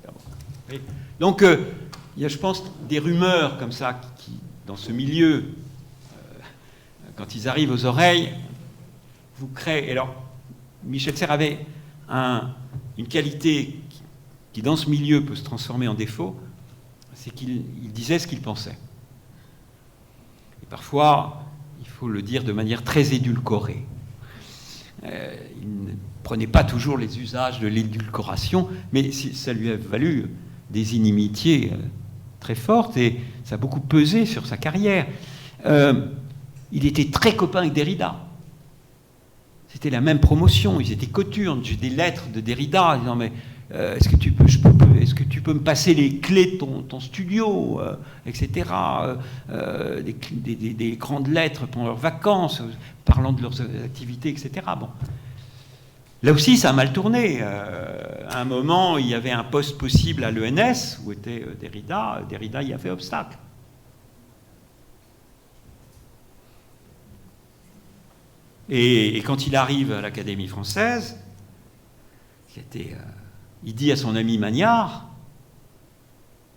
etc. Donc il y a, je pense, des rumeurs comme ça qui dans ce milieu, quand ils arrivent aux oreilles, vous créez. Alors, Michel Serres avait une qualité qui, dans ce milieu, peut se transformer en défaut, c'est qu'il disait ce qu'il pensait. Et parfois, il faut le dire de manière très édulcorée. Il ne prenait pas toujours les usages de l'édulcoration, mais ça lui a valu des inimitiés très fortes et ça a beaucoup pesé sur sa carrière. Il était très copain avec Derrida. C'était la même promotion, ils étaient coturnes. J'ai des lettres de Derrida disant mais est-ce que tu peux me passer les clés de ton studio, etc. Des grandes lettres pendant leurs vacances, parlant de leurs activités, etc. Bon. Là aussi, ça a mal tourné. À un moment, il y avait un poste possible à l'ENS, où était Derrida. Derrida y a fait obstacle. Et quand il arrive à l'Académie française, il dit à son ami Magnard,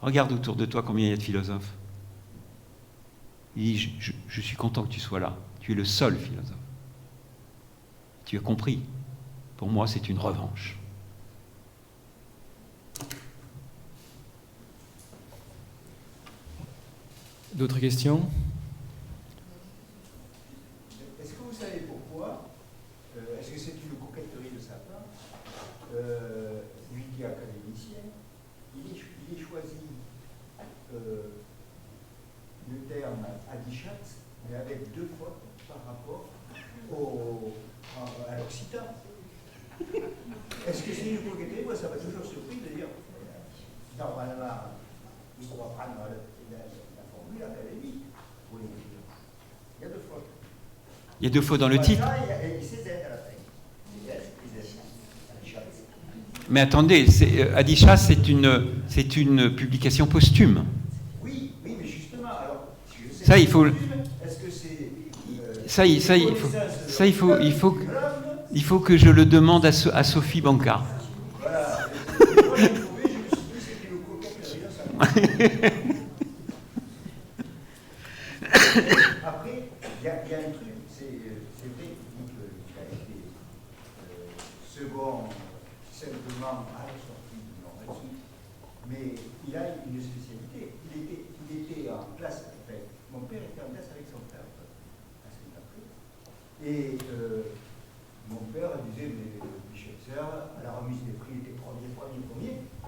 regarde autour de toi combien il y a de philosophes. Il dit, je suis content que tu sois là. Tu es le seul philosophe. Tu as compris. Pour moi, c'est une revanche. D'autres questions? Est-ce que vous savez pourquoi, est-ce que c'est une coquetterie de sa part, lui qui est académicien, il est choisi le terme adichat, mais avec deux fautes par rapport à l'occitan. Est-ce que c'est une coquetterie? Moi, ça m'a toujours surpris de dire, normalement, il faut apprendre la formule académique. Oui, il y a deux fautes. Il y a deux fautes dans le titre. Mais attendez, Adichat, c'est une publication posthume. Oui, mais justement, Ça, il faut... Est-ce que c'est... Il faut que je le demande à Sophie Banca. Voilà. Moi, j'ai trouvé, je me suis dit, c'était le coco qui avait ça. Après, il y a un truc, c'est vrai qu'il a été second simplement à la sortie du Nord-Est, mais il a une spécialité. Il était en classe, enfin, mon père était en classe avec son frère, à Saint-Après, et mon père disait, mais Michel Serres, à la remise des prix, il était premier.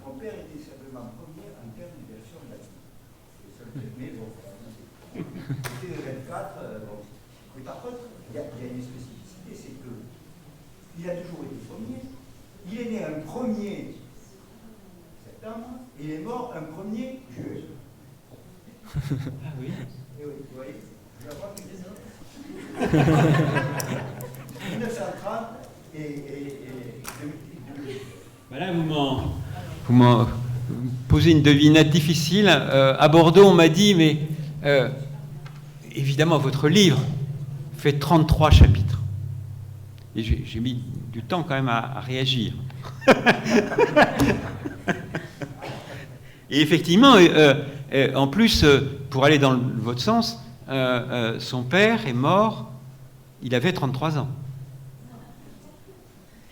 Mon père était simplement premier en termes de version latine. Mais bon, c'était le 24. Bon. Mais par contre, il y a une spécificité, c'est que il a toujours été premier. Il est né un 1er septembre et il est mort un 1er juillet. Ah oui. Et oui, vous voyez, je vais avoir quelque chose. 1930 et 2000. Voilà, vous m'en posez une devinette difficile. À Bordeaux, on m'a dit, mais évidemment, votre livre fait 33 chapitres. Et j'ai mis du temps quand même à réagir. Et effectivement, en plus, pour aller dans votre sens, son père est mort, il avait 33 ans.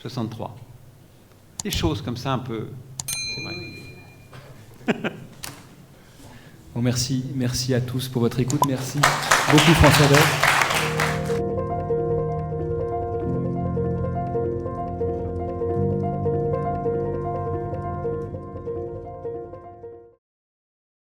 63. Des choses comme ça un peu... C'est vrai. Bon, merci à tous pour votre écoute. Merci beaucoup François Day.